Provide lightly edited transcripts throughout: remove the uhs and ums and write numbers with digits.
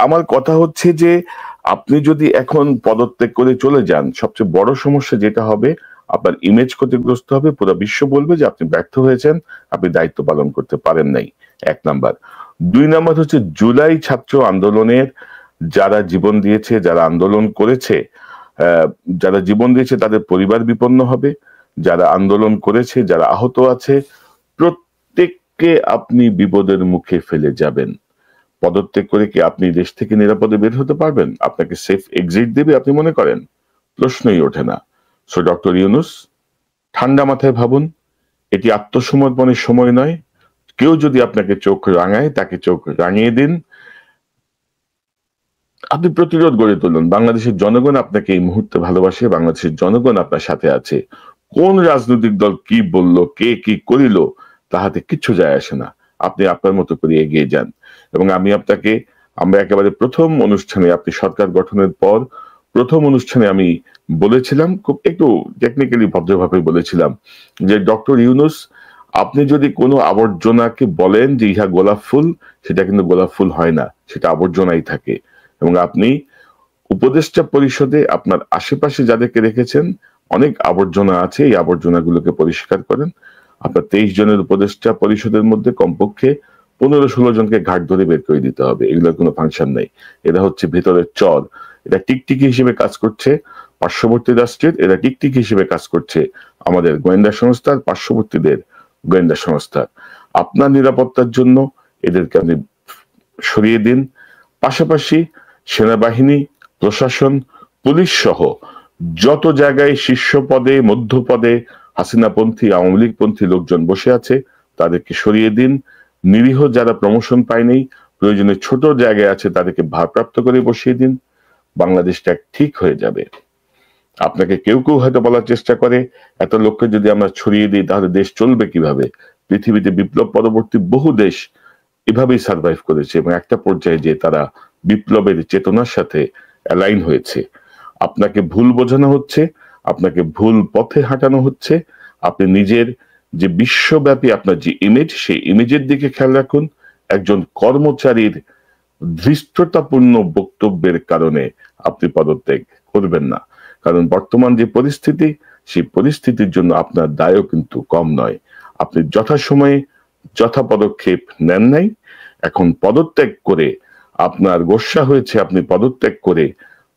আমার কথা হচ্ছে যে আপনি যদি এখন পদত্যাগ করে চলে যান, সবচেয়ে বড় সমস্যা যেটা হবে, আপনার ইমেজ ক্ষতিগ্রস্ত হবে, পুরো বিশ্ব বলবে যে আপনি ব্যর্থ হয়েছেন, আপনি দায়িত্ব পালন করতে পারেন নাই। 1 নাম্বার। 2 নাম্বার হচ্ছে জুলাই ছাত্র আন্দোলনের যারা জীবন দিয়েছে, যারা আন্দোলন করেছে, যারা জীবন দিয়েছে তাদের পরিবার বিপন্ন হবে, যারা আন্দোলন করেছে, যারা আহত আছে, প্রত্যেককে আপনি বিপদের মুখে ফেলে যাবেন। পদত্যাগ করে কি আপনি দেশ থেকে নিরাপদে বের হতে পারবেন? আপনাকে সেফ এক্সিট দেবে আপনি মনে করেন? প্রশ্নই ওঠে না। সো ডক্টর ইউনূস, ঠান্ডা মাথায় ভাবুন, এটি আত্মসমর্পণের সময় নয়। কেউ যদি আপনাকে চোখ রাঙায়, তাকে চোখ রাঙিয়ে দিন। আপনি প্রতিরোধ গড়ে তুলুন। বাংলাদেশের জনগণ আপনাকে এই মুহূর্তে ভালোবাসে, বাংলাদেশের জনগণ আপনার সাথে আছে। কোন রাজনৈতিক দল কি বলল, কে কি করিল, তাহাতে কিচ্ছু যায় আসে না। আপনি আপনার মতো করে এগিয়ে যান। এবং আমরা একেবারে প্রথম অনুষ্ঠানে, আপনি সরকার গঠনের পর প্রথম অনুষ্ঠানে আমি বলেছিলাম, খুব একটু টেকনিক্যালি ভদ্রভাবে বলেছিলাম যে ডক্টর ইউনূস, আপনি যদি কোনো আবর্জনাকে বলেন যে ইহা গোলাপ ফুল, সেটা কিন্তু গোলাপ ফুল হয় না, সেটা আবর্জনাই থাকে। এবং আপনি উপদেষ্টা পরিষদে আপনার আশেপাশে যাদেরকে রেখেছেন, অনেক আবর্জনা আছে, এই আবর্জনাগুলোকে পরিষ্কার করেন। আপনার 23 জনের উপদেষ্টা পরিষদের মধ্যে কমপক্ষে 15-16 জনকে ঘাট ধরে বের করে দিতে হবে। এগুলোর কোনো ফাংশন নেই। এরা হচ্ছে ভেতরের চর। এরা টিকটিকি হিসেবে কাজ করছে পার্শ্ববর্তী রাষ্ট্রের, এরা টিকটিকি হিসেবে কাজ করছে আমাদের গোয়েন্দা সংস্থার, পার্শ্ববর্তীদের গোয়েন্দা সংস্থার। আপনার নিরাপত্তার জন্য এদেরকে আপনি সরিয়ে দিন। পাশাপাশি সেনাবাহিনী, প্রশাসন, পুলিশ সহ যত জায়গায় শীর্ষ পদে, মধ্যপদে হাসিনাপন্থী, আওয়ামী লীগপন্থী লোকজন বসে আছে, তাদেরকে সরিয়ে দিন। নিরীহ যারা প্রমোশন পায়নি, প্রয়োজনে ছোট জায়গায় আছে, তাদেরকে ভারপ্রাপ্ত করে বসিয়ে দিন। বাংলাদেশটা ঠিক হয়ে যাবে। আপনাকে কেউ কেউ হয়তো বলার চেষ্টা করে, এত লোককে যদি আমরা ছড়িয়ে দিই তাহলে দেশ চলবে কিভাবে? পৃথিবীতে বিপ্লব পরবর্তী বহু দেশ এভাবেই সার্ভাইভ করেছে এবং একটা পর্যায়ে যে তারা বিপ্লবের চেতনার সাথে অ্যালাইন হয়েছে। আপনাকে ভুল বোঝানো হচ্ছে, আপনাকে ভুল পথে হাঁটানো হচ্ছে। আপনি নিজের যে বিশ্বব্যাপী আপনার যে ইমেজ, সেই ইমেজের দিকে খেয়াল রাখুন। একজন কর্মচারীর ধৃষ্টতাপূর্ণ বক্তব্যের কারণে আপনি পদত্যাগ করবেন না। কারণ বর্তমান যে পরিস্থিতি, সেই পরিস্থিতির জন্য আপনার দায়ও কিন্তু কম নয়। আপনি যথাসময়ে যথা পদক্ষেপ নেন নাই, এখন পদত্যাগ করে আপনার গোস্বা হয়েছে, আপনি পদত্যাগ করে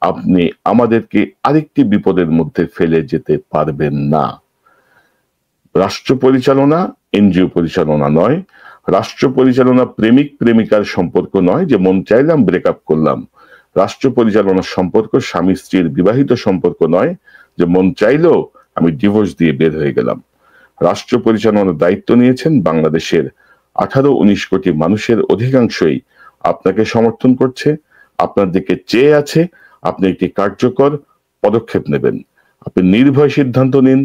আপনি আমাদেরকে আরেকটি বিপদের মধ্যে ফেলে যেতে পারবেন না। রাষ্ট্র পরিচালনা এনজিও পরিচালনা নয়, রাষ্ট্র পরিচালনা প্রেমিক প্রেমিকার সম্পর্ক নয় যে মন চাইলাম ব্রেকআপ করলাম। রাষ্ট্র পরিচালনার সম্পর্ক স্বামী স্ত্রীর বিবাহিত সম্পর্ক নয় যে মন চাইলো আমি ডিভোর্স দিয়ে বের হয়ে গেলাম। রাষ্ট্র পরিচালনার দায়িত্ব নিয়েছেন বাংলাদেশের 18-19 কোটি মানুষের অধিকাংশই আপনাকে সমর্থন করছে, আপনার দিকে চেয়ে আছে। আপনি একটি কার্যকর পদক্ষেপ নেবেন। আপনি নির্ভয় সিদ্ধান্ত নিন,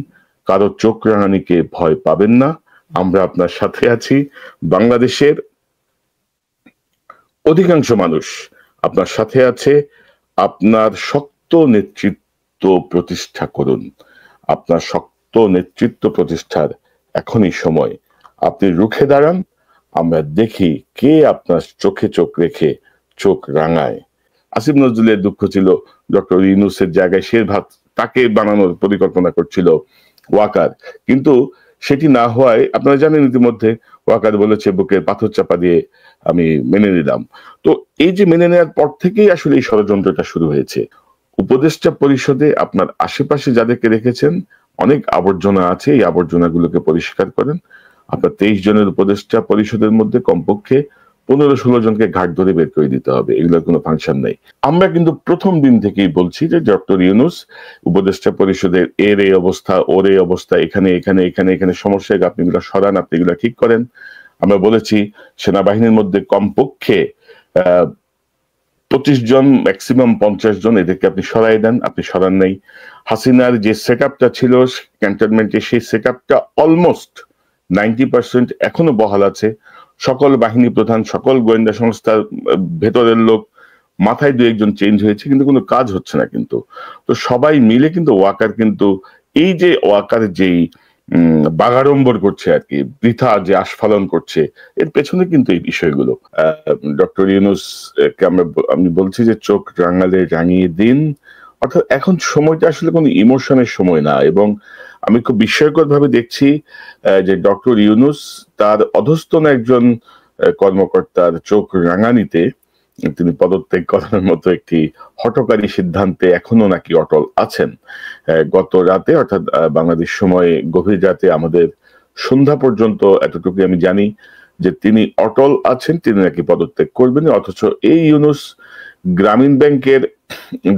কারো চোখ রাঙানিকে ভয় পাবেন না। আমরা আপনার সাথে আছি। বাংলাদেশের অধিকাংশ মানুষ আপনার সাথে আছে। আপনার শক্ত নেতৃত্ব প্রতিষ্ঠা করুন। আপনার শক্ত নেতৃত্ব প্রতিষ্ঠার এখনই সময়। আপনি রুখে দাঁড়ান, আমরা দেখি কে আপনার চোখে চোখ রেখে চোখ রাঙায়। আসিফ নজরুলের দুঃখ ছিল ডক্টর ইউনূসের জায়গায় শেরভাত তাকে বানানোর পরিকল্পনা করছিল ওয়াকার, কিন্তু সেটি না হওয়ায় আপনারা জানেন ইতিমধ্যে ওয়াকার বলেছে বুকের পাথর চাপা দিয়ে আমি মেনে নিলাম। তো এই যে মেনে নেওয়ার পর থেকেই আসলে এই ষড়যন্ত্রটা শুরু হয়েছে। উপদেষ্টা পরিষদে আপনার আশেপাশে যাদেরকে রেখেছেন, অনেক আবর্জনা আছে, এই আবর্জনাগুলোকে পরিষ্কার করেন। আপনার 23 জনের উপদেষ্টা পরিষদের মধ্যে কমপক্ষে 15-16 জনকে ঘাট ধরে বের করে দিতে হবে। এগুলোর কোনো ফাংশন নেই। আমরা কিন্তু প্রথম দিন থেকেই বলছি যে ডক্টর ইউনূস উপদেষ্টা পরিষদের এর এই অবস্থা, ওর এই অবস্থা, এখানে এখানে এখানে এখানে সমস্যা, আপনি এগুলো সরান, আপনি এগুলো ঠিক করেন। আমরা বলেছি সেনাবাহিনীর মধ্যে কমপক্ষে 25 জন, ম্যাক্সিমাম 50 জন, এদেরকে আপনি সরাই দেন। আপনি সরান নাই। হাসিনার যে সেট আপটা ছিল ক্যান্টনমেন্টে, সেই সেট আপটা অলমোস্ট 90% এখনো বহাল আছে। সকল বাহিনী প্রধান, সকল গোয়েন্দা সংস্থার ভেতরের লোক, মাথায় 2-1 জন চেঞ্জ হয়েছে, কিন্তু কোনো কাজ হচ্ছে না। কিন্তু তো সবাই মিলে কিন্তু ওয়াকার, কিন্তু এই যে ওয়াকার যেই বাগাড়ম্বর করছে আর কি, বৃথা যে আস্ফালন করছে, এর পেছনে কিন্তু এই বিষয়গুলো। ডক্টর ইউনূস কে আমি বলছি যে চোখ রাঙালে রাঙিয়ে দিন, অর্থাৎ এখন সময়টা আসলে কোনো ইমোশনের সময় না। এবং আমি খুব বিস্ময়কর ভাবে দেখছি যে ডক্টর ইউনূস তার অধস্তন একজন কর্মকর্তার চোখ রাঙানিতে তিনি পদত্যাগ করার মতো একটি হঠকারী সিদ্ধান্তে এখনো নাকি অটল আছেন। গত রাতে অর্থাৎ বাংলাদেশ সময় গভীর রাতে আমাদের সন্ধ্যা পর্যন্ত এতটুকু আমি জানি যে তিনি অটল আছেন, তিনি নাকি পদত্যাগ করবেন। অথচ এই ইউনূস গ্রামীণ ব্যাংকের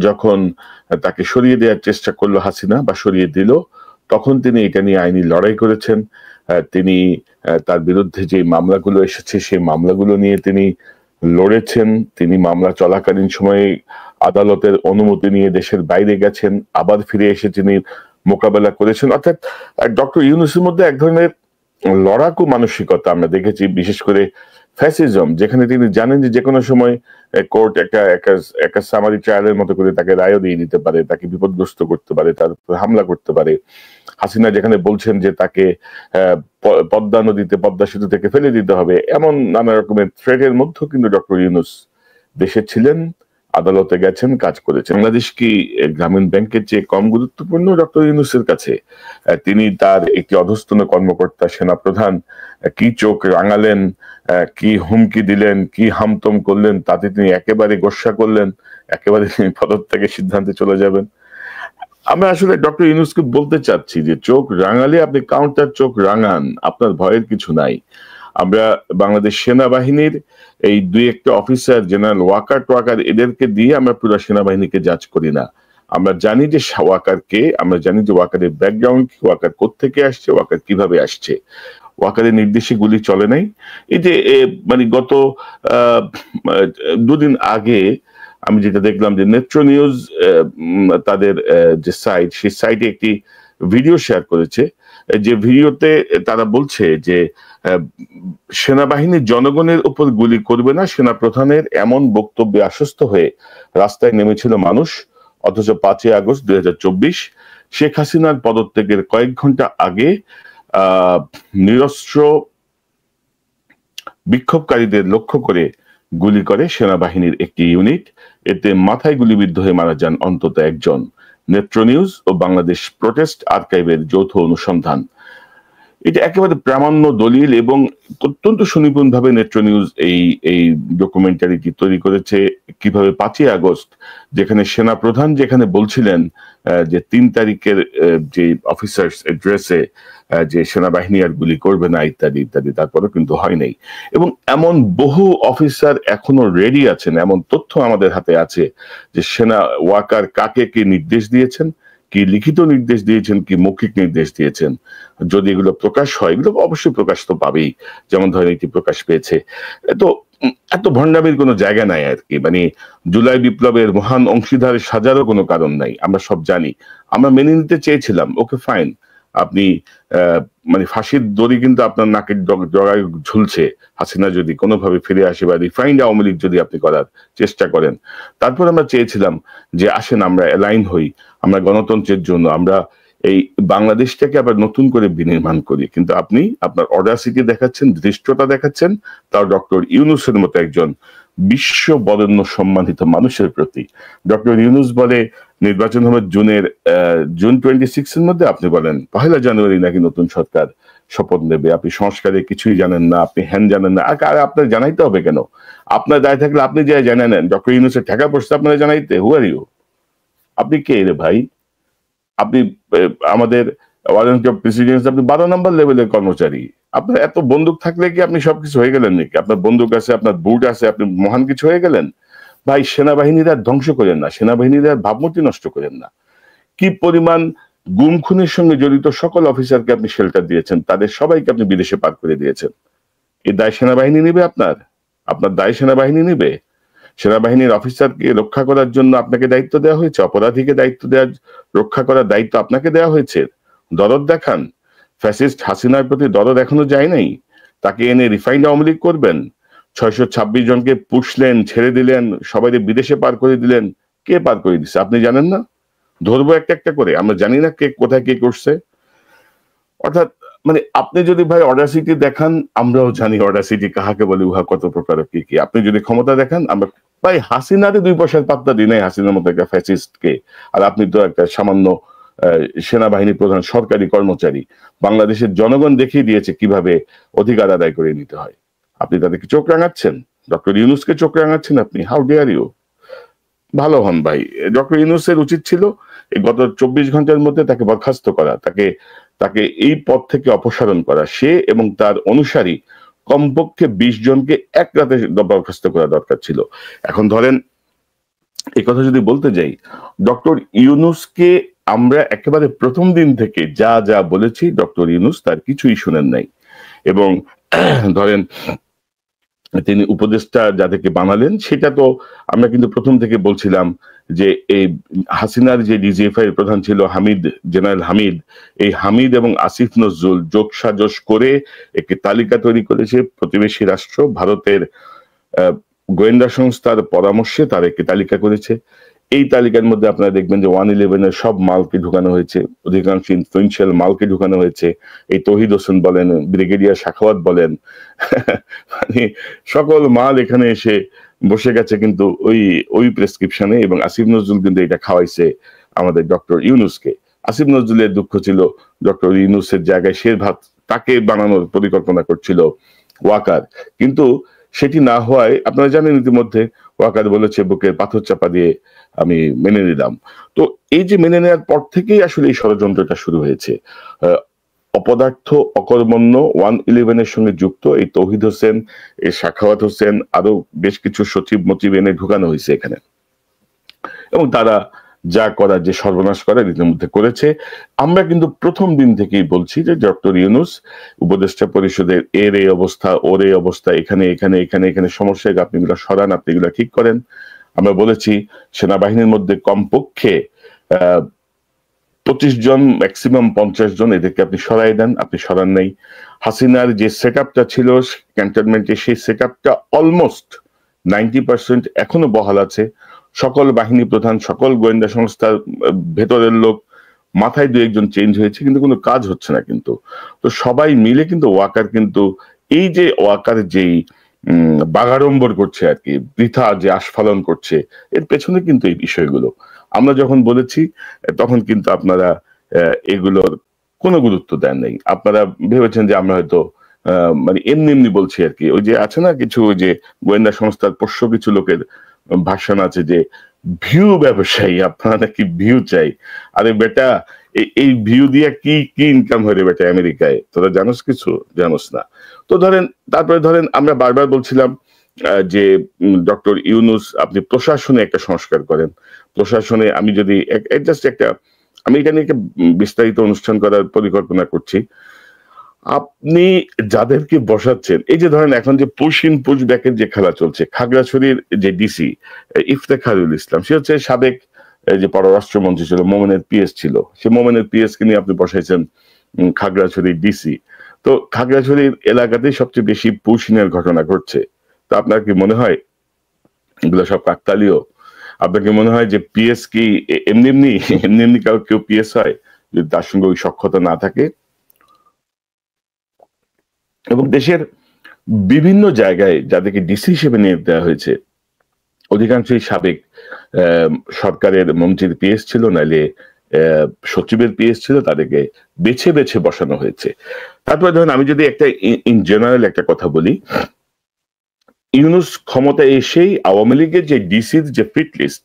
যখন তাকে সরিয়ে দেওয়ার চেষ্টা করলো হাসিনা বা সরিয়ে দিল, তখন তিনি এটা নিয়ে আইনি লড়াই করেছেন। তিনি তার বিরুদ্ধে যে মামলাগুলো এসেছে সেই মামলাগুলো নিয়ে তিনি লড়েছেন। তিনি মামলা চলাকালীন সময়ে আদালতের অনুমতি নিয়ে দেশের বাইরে গেছেন, আবার ফিরে এসে তিনি মোকাবেলা করেছেন। অর্থাৎ ডক্টর ইউনূসের মধ্যে এক ধরনের লড়াকু মানসিকতা আমরা দেখেছি, বিশেষ করে ফ্যাসিজম, যেখানে তিনি জানেন যে কোনো সময় কোর্ট একটা সামারি ট্রায়ালের মতো করে তাকে রায়ও দিয়ে দিতে পারে, তাকে বিপদগ্রস্ত করতে পারে, তার উপর হামলা করতে পারে। হাসিনা যেখানে বলছেন যে তাকে পদ্মা নদীতে, পদ্মা সেতু থেকে ফেলে দিতে হবে, এমন নানা রকমের থ্রেটের মধ্যেও কিন্তু ডক্টর ইউনূস দেশে ছিলেন, আদালতে গেছেন, কাজ করেছেন। বাংলাদেশ কি গ্রামীণ ব্যাংকের চেয়ে কম গুরুত্বপূর্ণ ডক্টর ইউনূসের কাছে? তিনি তার একটি অধস্তন কর্মকর্তা সেনাপ্রধান কি চোখ রাঙালেন, কি হুমকি দিলেন, কি হামতম করলেন, তাতে তিনি একেবারে গোস্বা করলেন, একেবারে তিনি পদত্যাগের সিদ্ধান্তে চলে যাবেন। আমরা আসলে ডক্টর ইউনূসকে বলতে চাচ্ছি যে চোখ রাঙালে আপনি কাউন্টার চোখ রাঙান, আপনার ভয়ের কিছু নাই। আমরা বাংলাদেশ সেনাবাহিনীর এই দুই একটা অফিসার, জেনারেল ওয়াকার টোয়াকার, এদেরকে দিয়ে আমরা পুরো সেনাবাহিনীকে জাজ করি না। আমরা জানি যে ওয়াকার কে, আমরা জানি যে ওয়াকারের ব্যাকগ্রাউন্ড কি, ওয়াকার কোত্থেকে আসছে, ওয়াকার কিভাবে আসছে। ওয়াকারের নির্দেশে গুলি চলে নাই। এই যে মানে গত দুদিন আগে আমি যেটা দেখলাম যে নেত্র নিউজ তাদের যে সাইট, সেই সাইটে একটি ভিডিও শেয়ার করেছে, যে ভিডিওতে তারা বলছে যে সেনাবাহিনী জনগণের উপর গুলি করবে না, সেনা প্রধানের এমন বক্তব্যে আশ্বস্ত হয়ে রাস্তায় নেমেছিল মানুষ। অথচ 5ই আগস্ট 2024 শেখ হাসিনার পদত্যাগের কয়েক ঘন্টা আগে নিরস্ত্র বিক্ষোভকারীদের লক্ষ্য করে গুলি করে সেনাবাহিনীর একটি ইউনিট। এতে মাথায় গুলিবিদ্ধ হয়ে মারা যান অন্তত একজন। নেত্র নিউজ ও বাংলাদেশ প্রোটেস্ট আর্কাইভের যৌথ অনুসন্ধান। এটা একেবারে প্রামাণ্য দলিল এবং অত্যন্ত সুনিপুণ ভাবে নেত্র নিউজ এই ডকুমেন্টারিটি তৈরি করেছে। কিভাবে 5ই আগস্ট, যেখানে সেনা প্রধান যেখানে বলছিলেন যে 3 তারিখের যে অফিসার্স এড্রেসে যে সেনাবাহিনী আর গুলি করবে না ইত্যাদি ইত্যাদি, তারপরে কিন্তু হয় নাই। এবং এমন বহু অফিসার এখনো রেডি আছেন, এমন তথ্য আমাদের হাতে আছে যে সেনা ওয়াকার কাকে কি নির্দেশ দিয়েছেন, কি লিখিত নির্দেশ দিয়েছেন, কি মৌখিক নির্দেশ দিয়েছেন। যদি এগুলো প্রকাশ হয়, এগুলো অবশ্যই প্রকাশ তো পাবেই, যেমন ধরেন এটি প্রকাশ পেয়েছে। তো এত ভণ্ডামির কোনো জায়গা নাই আর কি। মানে জুলাই বিপ্লবের মহান অংশীদার সাজারও কোনো কারণ নাই, আমরা সব জানি। আমরা মেনে নিতে চেয়েছিলাম, ওকে ফাইন, আপনি মানে ফাঁসির দড়ি কিন্তু আপনার নাকের ডগায় ঝুলছে, হাসিনা যদি কোনোভাবে ফিরে আসে বা রিফাইন্ড আওয়ামী লীগ যদি আপনি করার চেষ্টা করেন। তারপর আমরা চেয়েছিলাম যে আসেন আমরা অ্যালাইন হই, আমরা গণতন্ত্রের জন্য আমরা এই বাংলাদেশটাকে আবার নতুন করে বিনির্মাণ করি। কিন্তু আপনি আপনার অডাসিটি দেখাচ্ছেন, ধৃষ্টতা দেখাচ্ছেন, তাও ডক্টর ইউনূসের মতো একজন বিশ্ব বরেণ্য সম্মানিত মানুষের প্রতি। ডক্টর ইউনূস বলে নির্বাচন হবে জুন 26 এর মধ্যে, আপনি বলেন 1 জানুয়ারি নাকি নতুন সরকার শপথ নেবে। আপনি সংস্কারে কিছুই জানেন না, আপনি হ্যান জানেন না। আর আপনার জানাইতে হবে কেন? আপনার দায় থাকলে আপনি যে জানাই নেন। ডক্টর ইউনূসের ঠেকা পড়ছে আপনারা জানাইতে, হু আর ইউ? আপনি কে রে ভাই? আপনি আমাদের ওয়ারেন্ট অফ প্রেসিডেন্সি, আপনি 12 নম্বর লেভেলের কর্মচারী। আপনার এত বন্দুক থাকলে কি আপনি সবকিছু হয়ে গেলেন নাকি? আপনার বন্দুক আছে, আপনার বুট আছে, আপনি মহান কিছু হয়ে গেলেন? ভাই, সেনাবাহিনীর আর ধ্বংস করেন না, সেনাবাহিনীর আর ভাবমূর্তি নষ্ট করেন না। কি পরিমাণ গুম খুনের সঙ্গে জড়িত সকল অফিসারকে আপনি শেল্টার দিয়েছেন, তাদের সবাইকে আপনি বিদেশে পার করে দিয়েছেন। এই দায় সেনাবাহিনী নিবে? আপনার দায় সেনাবাহিনী নিবে? সেনাবাহিনীর অফিসারকে রক্ষা করার জন্য আপনাকে দায়িত্ব দেওয়া হয়েছে, অপরাধীকে দায়িত্ব দেওয়ার, রক্ষা করার দায়িত্ব আপনাকে দেওয়া হয়েছে। দরদ দেখান। ফ্যাসিস্ট হাসিনার প্রতি দরদ এখনো যায় নাই? তাকে এনে রিফাইন্ড আওয়ামী লীগ করবেন? 626 জনকে পুষলেন, ছেড়ে দিলেন, সবাই বিদেশে পার করে দিলেন। কে পার করে দিচ্ছে আপনি জানেন না? ধরবো একটা একটা করে, আমরা জানি না কে কোথায় কে করছে। অর্থাৎ মানে আপনি যদি ভাই অডাসিটি দেখান, আমরাও জানি অডাসিটি কাহাকে বলে, উহা কত প্রকার কি কি। আপনি যদি ক্ষমতা দেখান, আমরা ভাই হাসিনারে 2 পয়সার পাত্তা দিই নাই, হাসিনার মতো একটা ফ্যাসিস্টকে। আর আপনি তো একটা সামান্য সেনাবাহিনী প্রধান, সরকারি কর্মচারী। বাংলাদেশের জনগণ দেখিয়ে দিয়েছে কিভাবে অধিকার আদায় করে নিতে হয়। আপনি তাদেরকে চোখ রাঙাচ্ছেন, ডক্টর ইউনূসকে চোখ রাঙাচ্ছেন আপনি। How dare you! ভালো হন ভাই। ডক্টর ইউনূসের উচিত ছিল এই গত 24 ঘন্টার মধ্যে তাকে বরখাস্ত করা, তাকে তাকে এই পদ থেকে অপসারণ করা। সে এবং তার অনুসারী কমপক্ষে 20 জনকে এক রাতে বরখাস্ত করা দরকার ছিল। এখন ধরেন এই কথা যদি বলতে যাই, ডক্টর ইউনূসকে আমরা একেবারে প্রথম দিন থেকে যা যা বলেছি, ডক্টর ইউনূস তার কিছুই শুনেন নাই। এবং ধরেন তিনি উপদেষ্টা যাদেরকে বানালেন, সেটা তো আমরা কিন্তু প্রথম থেকে বলছিলাম যে এই হাসিনার যে ডিজিএফআই এর প্রধান ছিল হামিদ, জেনারেল হামিদ, এই হামিদ এবং আসিফ নজরুল যোগসাজশ করে একটি তালিকা তৈরি করেছে প্রতিবেশী রাষ্ট্র ভারতের গোয়েন্দা সংস্থার পরামর্শে তার একটি তালিকা করেছে। এই তালিকার মধ্যে আপনারা দেখবেন যে 111 সব মালকে ঢুকানো হয়েছে, অধিকাংশ ইনফ্লুয়েন্সিয়াল মালকে ঢুকানো হয়েছে। এই তৌহিদ হোসেন বলেন, ব্রিগেডিয়ার সাখাওয়াত বলেন, মানে সকল মাল এখানে এসে বসে গেছে কিন্তু ওই ওই প্রেসক্রিপশনে। এবং আসিফ নজরুল কিন্তু এটা খাওয়াইছে আমাদের ডক্টর ইউনূসকে। আসিফ নজরুলের দুঃখ ছিল ডক্টর ইউনূসের জায়গায় শের ভাত তাকে বানানোর পরিকল্পনা করছিল ওয়াকার, কিন্তু সেটি না হওয়ায় আপনারা জানেন ইতিমধ্যে ওয়াকার বলেছে বুকের পাথর চাপা দিয়ে আমি মেনে নিলাম। তো এই যে মেনে নেওয়ার পর থেকেই আসলে এই ষড়যন্ত্রটা শুরু হয়েছে। অপদার্থ অকর্মণ্য 111 সঙ্গে যুক্ত এই তৌহিদ হোসেন, এই সাখাওয়াত হোসেন, আরো বেশ কিছু সচিব মচিব এনে ঢুকানো হয়েছে এখানে, এবং তারা যা করার, যে সর্বনাশ করার ইতিমধ্যে করেছে। আমরা কিন্তু প্রথম দিন থেকেই বলছি যে ডক্টর ইউনূস উপদেষ্টা পরিষদের এর এই অবস্থা, ওর এই অবস্থা, এখানে এখানে এখানে এখানে সমস্যা, আপনি এগুলো সরান, আপনি এগুলো ঠিক করেন। আমরা বলেছি সেনাবাহিনীর মধ্যে কমপক্ষে 25 জন, ম্যাক্সিমাম 50 জন, এদেরকে আপনি সরাই দেন। আপনি সরান নাই। হাসিনার যে সেট আপটা ছিল ক্যান্টনমেন্টে, সেই সেট আপটা অলমোস্ট 90% এখনো বহাল আছে। সকল বাহিনী প্রধান, সকল গোয়েন্দা সংস্থার ভেতরের লোক, মাথায় 2-1 জন চেঞ্জ হয়েছে, কিন্তু কোনো কাজ হচ্ছে না। কিন্তু তো সবাই মিলে কিন্তু ওয়াকার, কিন্তু এই যে ওয়াকার যেই বাগাড়ম্বর করছে আর কি, বৃথা যে আস্ফালন করছে, এর পেছনে কিন্তু এই বিষয়গুলো আমরা যখন বলেছি তখন কিন্তু আপনারা এগুলোর কোনো গুরুত্ব দেন নাই। আপনারা ভেবেছেন যে আমরা হয়তো মানে এমনি এমনি বলছি আর কি। ওই যে আছে না কিছু, ওই যে গোয়েন্দা সংস্থার পোষ্য কিছু লোকের ভাষণ আছে যে ভিউ ব্যবসায়ী, আপনারা নাকি ভিউ চাই। আরে বেটা, এই ভিউ দিয়ে কি কি ইনকাম হয় রে বেটা আমেরিকায়? তোরা জানোস কিছু? জানোস না। তো ধরেন, তারপরে ধরেন আমরা বারবার বলছিলাম যে ডক্টর ইউনূস আপনি প্রশাসনে একটা সংস্কার করেন। প্রশাসনে আমি যদি জাস্ট একটা, আমি এখানে একটা বিস্তারিত অনুষ্ঠান করার পরিকল্পনা করছি। আপনি যাদেরকে বসাচ্ছেন, এই যে ধরেন এখন যে পুশ ইন পুশ ব্যাকের যে খেলা চলছে, খাগড়াছড়ির যে ডিসি ইফতেখারুল ইসলাম, সে হচ্ছে সাবেক যে পররাষ্ট্রমন্ত্রী ছিল, মোমেনের পিএস ছিল। সে মোমেনের পিএস কে নিয়ে আপনি বসাইছেন খাগড়াছড়ির ডিসি। তো খাগড়াছড়ির এলাকাতেই সবচেয়ে বেশি পুশিনের ঘটনা ঘটছে। তো আপনার কি মনে হয় এগুলো সব কাকতালীয়? আপনার কি মনে হয় যে পিএস কি এমনি এমনি এমনি এমনি কেউ পিএস হয় যদি তার সঙ্গে ওই সক্ষতা না থাকে? এবং দেশের বিভিন্ন জায়গায় যাদেরকে ডিসি হিসেবে নিয়োগ দেওয়া হয়েছে, অধিকাংশই সাবেক সরকারের মন্ত্রীর পিএস ছিল, নাইলে সচিবের পিএস ছিল, তাদেরকে বেছে বেছে বসানো হয়েছে। তারপরে ধরেন আমি যদি একটা ইন জেনারেল একটা কথা বলি, ইউনূস ক্ষমতা এসেই আওয়ামী লীগের যে ডিসির যে ফিট লিস্ট,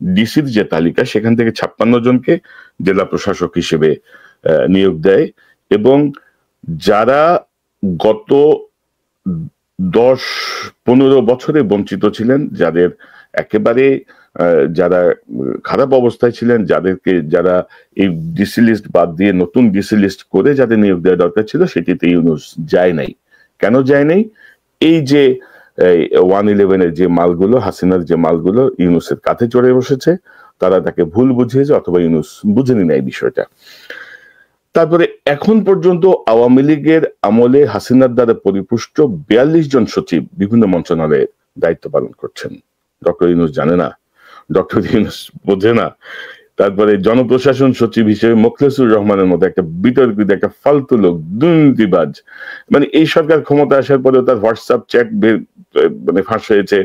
ডিসির যে তালিকা, সেখান থেকে 56 জনকে জেলা প্রশাসক হিসেবে নিয়োগ দেয়। এবং যারা গত 10-15 বছরে বঞ্চিত ছিলেন, যাদের একেবারে যারা খারাপ অবস্থায় ছিলেন, যারা এই ডিসি লিস্ট বাদ দিয়ে নতুন ডিসি লিস্ট করে যাদের নিয়োগ দেওয়া দরকার ছিল, সেটিতে ইউনূস যায় নাই। কেন যায় নাই? এই যে 111 যে মালগুলো, হাসিনার যে মালগুলো ইউনূসের কাঁধে চড়ে বসেছে, তারা তাকে ভুল বুঝিয়েছে, অথবা ইউনূস বুঝেনি না এই বিষয়টা। তারপরে এখন পর্যন্ত আওয়ামী লীগের আমলে হাসিনার দ্বারা পরিপুষ্ট 42 জন সচিব বিভিন্ন মন্ত্রণালয়ে দায়িত্ব পালন করছেন। ডক্টর ইউনূস জানে না, ডক্টর ইউনূস বোঝে না। তারপরে জনপ্রশাসন সচিব হিসেবে মোখলেসুর রহমানের মতো একটা বিতর্কিত একটা ফালতু লোক, দুর্নীতিবাজ। মানে এই সরকার ক্ষমতা আসার পরেও তার হোয়াটসঅ্যাপ চ্যাট মানে ফাঁস হয়েছে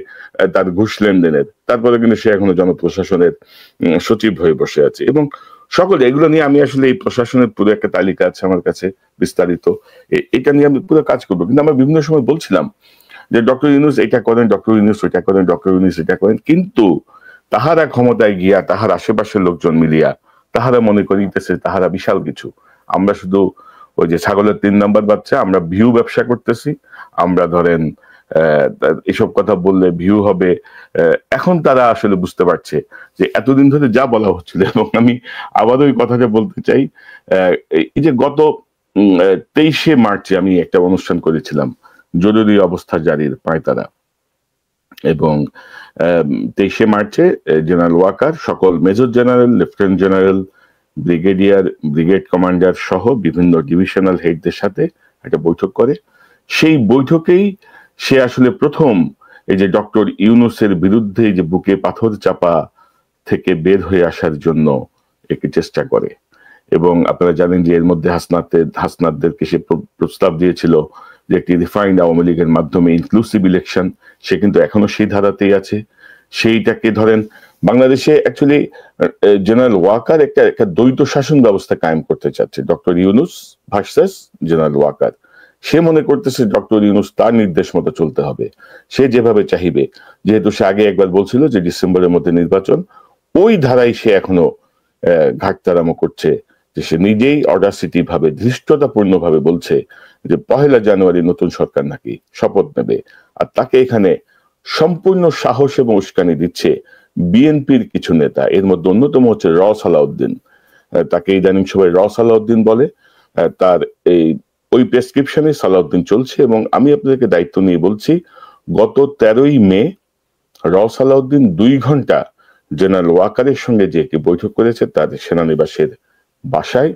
তার ঘুষ লেনদেনের, তারপরে কিন্তু সে এখনো জনপ্রশাসনের সচিব হয়ে বসে আছে। এবং সকলে এগুলো নিয়ে আমি আসলে এই প্রশাসনের পুরো একটা তালিকা আছে আমার কাছে বিস্তারিত, এটা নিয়ে আমি পুরো কাজ করবো। কিন্তু আমরা বিভিন্ন সময় বলছিলাম যে ডক্টর ইউনূস এটা করেন, ডক্টর ইউনূস ওইটা করেন, ডক্টর ইউনূস এটা করেন, কিন্তু তাহারা ক্ষমতায় গিয়া তাহার আশেপাশের লোকজন মিলিয়া তাহারা মনে করিতেছে তাহারা বিশাল কিছু। আমরা শুধু ওই যে ছাগলের 3 নাম্বার বাচ্চা, আমরা ভিউ ব্যবসা করতেছি, আমরা ধরেন এসব কথা বললে ভিউ হবে। এখন তারা আসলে বুঝতে পারছে যে এতদিন ধরে যা বলা হচ্ছিল, এবং আমি আবারও ওই কথাটা বলতে চাই, এই যে গত 23শে মার্চে আমি একটা অনুষ্ঠান করেছিলাম জরুরি অবস্থা জারির পায়তারা, এবং 23শে মার্চে জেনারেল ওয়াকার সকল major general, lieutenant general, brigadier, brigade commander সহ বিভিন্ন ডিভিশনাল হেডদের সাথে একটা বৈঠক করে। সেই বৈঠকেই সে আসলে প্রথম এই যে ডক্টর ইউনূসের বিরুদ্ধে যে বুকে পাথর চাপা থেকে বের হয়ে আসার জন্য একটি চেষ্টা করে। এবং আপনারা জানেন যে এর মধ্যে হাসনাতদেরকে সে প্রস্তাব দিয়েছিল যে একটি রিফাইন্ড আওয়ামী লীগের মাধ্যমে ইনক্লুসিভ ইলেকশন, সে কিন্তু এখনো সেই ধারাতেই আছে। সেইটাকে ধরেন বাংলাদেশে অ্যাকচুয়ালি জেনারেল ওয়াকার একটা দ্বৈত শাসন ব্যবস্থা কায়েম করতে চাচ্ছে, doctor Yunus versus general Waker. সে মনে করতেছে ডক্টর ইউনূস তার নির্দেশ মতো চলতে হবে, সে যেভাবে চাহিবে, যেহেতু সে আগে একবার বলছিল যে ডিসেম্বরের মধ্যে নির্বাচন, ওই ধারায় সে এখনো ঘাটতারামো করছে, যে সে নিজেই অডাসিটি ভাবে, ধৃষ্টতাপূর্ণ ভাবে বলছে যে 1 জানুয়ারি নতুন সরকার নাকি শপথ নেবে। আর তাকে এখানে সম্পূর্ণ সাহস এবং উস্কানি দিচ্ছে বিএনপির কিছু নেতা, এর মধ্যে অন্যতম হচ্ছে সালাউদ্দিন। তাকে ইদানিং সবাই সালাউদ্দিন বলে। তার ওই প্রেসক্রিপশনে সালাউদ্দিন চলছে, এবং আমি আপনাদেরকে দায়িত্ব নিয়ে বলছি, গত 13ই মে সালাউদ্দিন 2 ঘন্টা জেনারেল ওয়াকারের সঙ্গে যে একটি বৈঠক করেছে তার সেনানিবাসের বাসায়,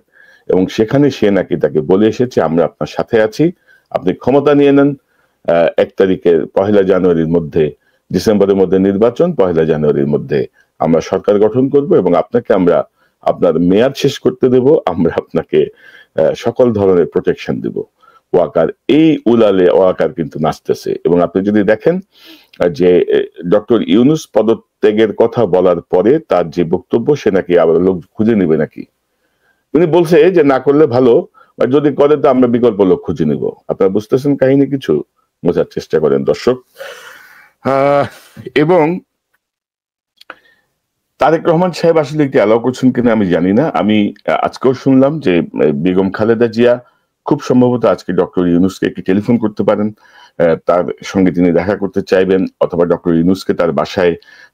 এবং সেখানে সে নাকি তাকে বলে এসেছে আমরা আপনার সাথে আছি, আপনি ক্ষমতা নিয়ে নেন, 1 তারিখে 1 জানুয়ারির মধ্যে, ডিসেম্বরের মধ্যে নির্বাচন, 1 জানুয়ারির মধ্যে আমরা সরকার গঠন করব, এবং আপনাকে আমরা আপনার মেয়াদ শেষ করতে দেব, আমরা আপনাকে সকল ধরনের প্রোটেকশন দেব। ওয়াকার এই উলালে ওয়াকার কিন্তু নাচতেছে। এবং আপনি যদি দেখেন যে ডক্টর ইউনূস পদত্যাগের কথা বলার পরে তার যে বক্তব্য, সে নাকি আবার লোক খুঁজে নিবে নাকি, উনি বলছে যে না করলে ভালো, যদি করে তো আমরা বিকল্প লোক খুঁজে নিব। আপনারা বুঝতেছেন কাহিনী, কিছু বোঝার চেষ্টা করেন দর্শক। এবং তারেক রহমান সাহেব আসলে একটি অ্যালাউ করছেন কিনা আমি জানি না। আমি আজকেও শুনলাম যে বেগম খালেদা জিয়া খুব সম্ভবত আজকে ডক্টর ইউনূসকে একটি টেলিফোন করতে পারেন, তার সঙ্গে তিনি দেখা করতে চাইবেন, অথবা ডক্টর ইউনূসকে তার বাসায়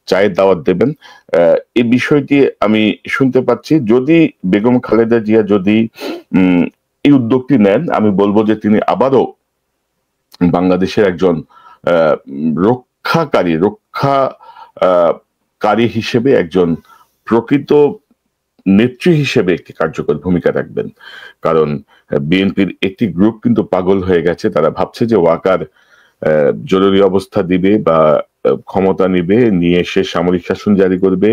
চায়ের দাওয়াত দেবেন। এই বিষয়টি আমি শুনতে পাচ্ছি। যদি বেগম খালেদা জিয়া যদি এই উদ্যোগটি নেন, আমি বলবো যে তিনি আবারও বাংলাদেশের একজন রক্ষাকারী হিসেবে, একজন প্রকৃত নেত্রী হিসেবে একটি কার্যকর ভূমিকা রাখবেন। কারণ বিএনপির একটি গ্রুপ কিন্তু পাগল হয়ে গেছে, তারা ভাবছে যে ওয়াকার জরুরি অবস্থা দিবে বা ক্ষমতা নিবে, নিয়ে সে সামরিক শাসন জারি করবে,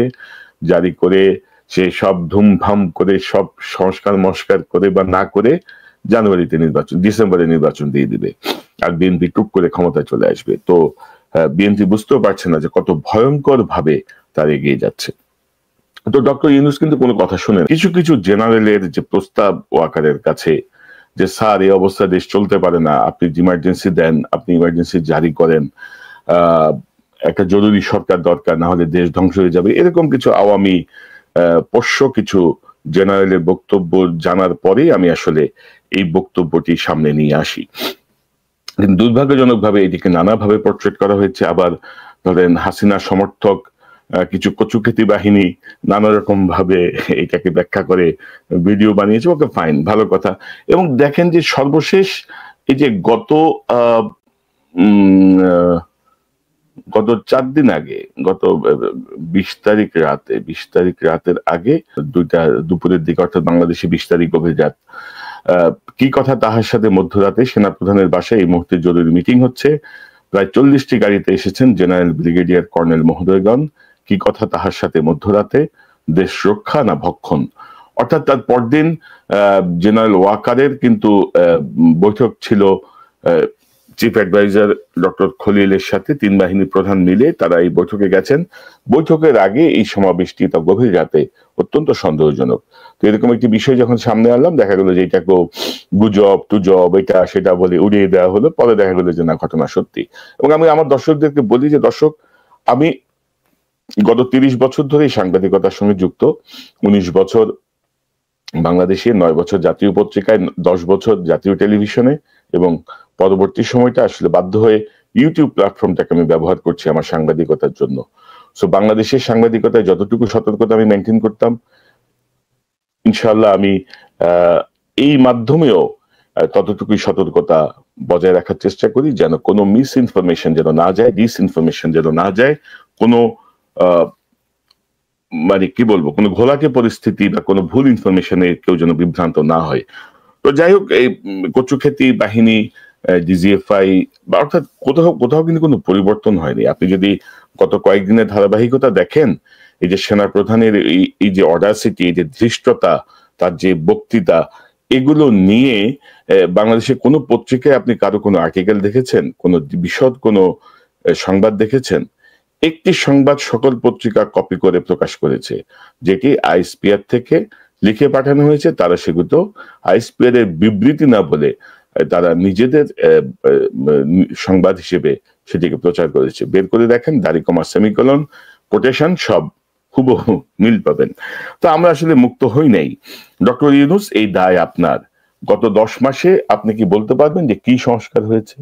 জারি করে সে সব ধুমধাম করে সব সংস্কার করে বা না করে জানুয়ারিতে নির্বাচন, ডিসেম্বরে নির্বাচন দিয়ে দিবে, আর বিএনপি টুক করে ক্ষমতায় চলে আসবে। তো বিএনপি বুঝতেও পারছে না যে কত ভয়ঙ্কর ভাবে তার এগিয়ে যাচ্ছে। তো ডক্টর ইউনূস কিন্তু কোনো কথা শুনেন। কিছু কিছু জেনারেলের যে প্রস্তাব ওয়াকারের কাছে, যে স্যার এই অবস্থা দেশ চলতে পারে না, আপনি ইমার্জেন্সি দেন, আপনি ইমার্জেন্সি জারি করেন, একটা জরুরি সরকার দরকার, না হলে দেশ ধ্বংস হয়ে যাবে, এরকম কিছু আওয়ামী পোষ্য কিছু জেনারেলের বক্তব্য জানার পরেই আমি আসলে এই বক্তব্যটি সামনে নিয়ে আসি। কিন্তু দুর্ভাগ্যজনক ভাবে এটিকে নানাভাবে পোর্ট্রেট করা হয়েছে। আবার ধরেন হাসিনা সমর্থক কিছু কচুক্ষেতি বাহিনী নানা রকম ভাবে এটাকে ব্যাখ্যা করে ভিডিও বানিয়েছে। ওকে, ফাইন, ভালো কথা। এবং দেখেন যে সর্বশেষ এই যে গত 4 দিন আগে, গত 20 তারিখ রাতের আগে, দুপুরের দিকে, অর্থাৎ বাংলাদেশে 20 তারিখ গভীর রাত, কি কথা তাহার সাথে মধ্যরাতে সেনাপ্রধানের বাসায় এই মুহূর্তে জরুরি মিটিং হচ্ছে। প্রায় 40টি গাড়িতে এসেছেন জেনারেল, ব্রিগেডিয়ার, কর্নেল মহোদয়গণ। কি কথা তাহার সাথে মধ্যরাতে দেশ রক্ষা না ভক্ষণ। অর্থাৎ তার পরদিন জেনারেল ওয়াকারের কিন্তু বৈঠক ছিল চিফ অ্যাডভাইজার ডক্টর খলিলের সাথে, তিন বাহিনী প্রধান মিলে তারা এই বৈঠকে গেছেন। বৈঠকের আগে এই সমাবেশটি তা গভীর রাতে অত্যন্ত সন্দেহজনক। তো এরকম একটি বিষয় যখন সামনে আনলাম, দেখা গেল যে এটাকে গুজব টুজব এটা সেটা বলে উড়িয়ে দেওয়া হলো। পরে দেখা গেল যে না, ঘটনা সত্যি। এবং আমি আমার দর্শকদেরকে বলি যে দর্শক, আমি গত 30 বছর ধরে সাংবাদিকতার সঙ্গে যুক্ত। 19 বছর বাংলাদেশে, 9 বছর জাতীয় পত্রিকায়, 10 বছর জাতীয় টেলিভিশনে, এবং পরবর্তী সময়টা আসলে বাধ্য হয়ে ইউটিউব প্ল্যাটফর্মটাকে আমি ব্যবহার করছি আমার সাংবাদিকতার জন্য। সো বাংলাদেশের সাংবাদিকতায় যতটুকু সতর্কতা আমি মেনটেন করতাম, ইনশাআল্লাহ আমি এই মাধ্যমেও ততটুকুই সতর্কতা বজায় রাখার চেষ্টা করি, যেন কোনো মিস ইনফরমেশন যেন না যায়, ডিস ইনফরমেশন যেন না যায়, কোনো মানে কি বলবো, কোনো ঘোলাটে পরিস্থিতি বা কোনো ভুল ইনফরমেশনে কেউ যেন বিভ্রান্ত না হয়। তো যাই হোক, এই কচুক্ষেতি বাহিনী, ডিজিএফআই বা অর্থাৎ কোথাও কোথাও কিন্তু কোনো পরিবর্তন হয়নি। আপনি যদি গত কয়েকদিনের ধারাবাহিকতা দেখেন, এই যে সেনা প্রধানের এই যে অডাসিটি, এই যে ধৃষ্টতা, তার যে বক্তৃতা, এগুলো নিয়ে বাংলাদেশের কোনো পত্রিকায় আপনি কারো কোনো আর্টিকেল দেখেছেন, কোনো বিশদ কোনো সংবাদ দেখেছেন? একটি সংবাদ সকল পত্রিকা কপি করে প্রকাশ করেছে, যেটি আইএসপিআর থেকে লিখে পাঠানো হয়েছে। তারা সেগুলো আইএসপিআর এর বিবৃতি না বলে তারা নিজেদের সংবাদ হিসেবে সেটিকে প্রচার করেছে। বের করে দেখেন, দাড়ি কমা সেমিকলন কোটেশন সব হুবহু মিল পাবেন। তো আমরা আসলে মুক্ত হই নাই। ডক্টর ইউনূস, এই দায় আপনার। গত 10 মাসে আপনি কি বলতে পারবেন যে কি সংস্কার হয়েছে?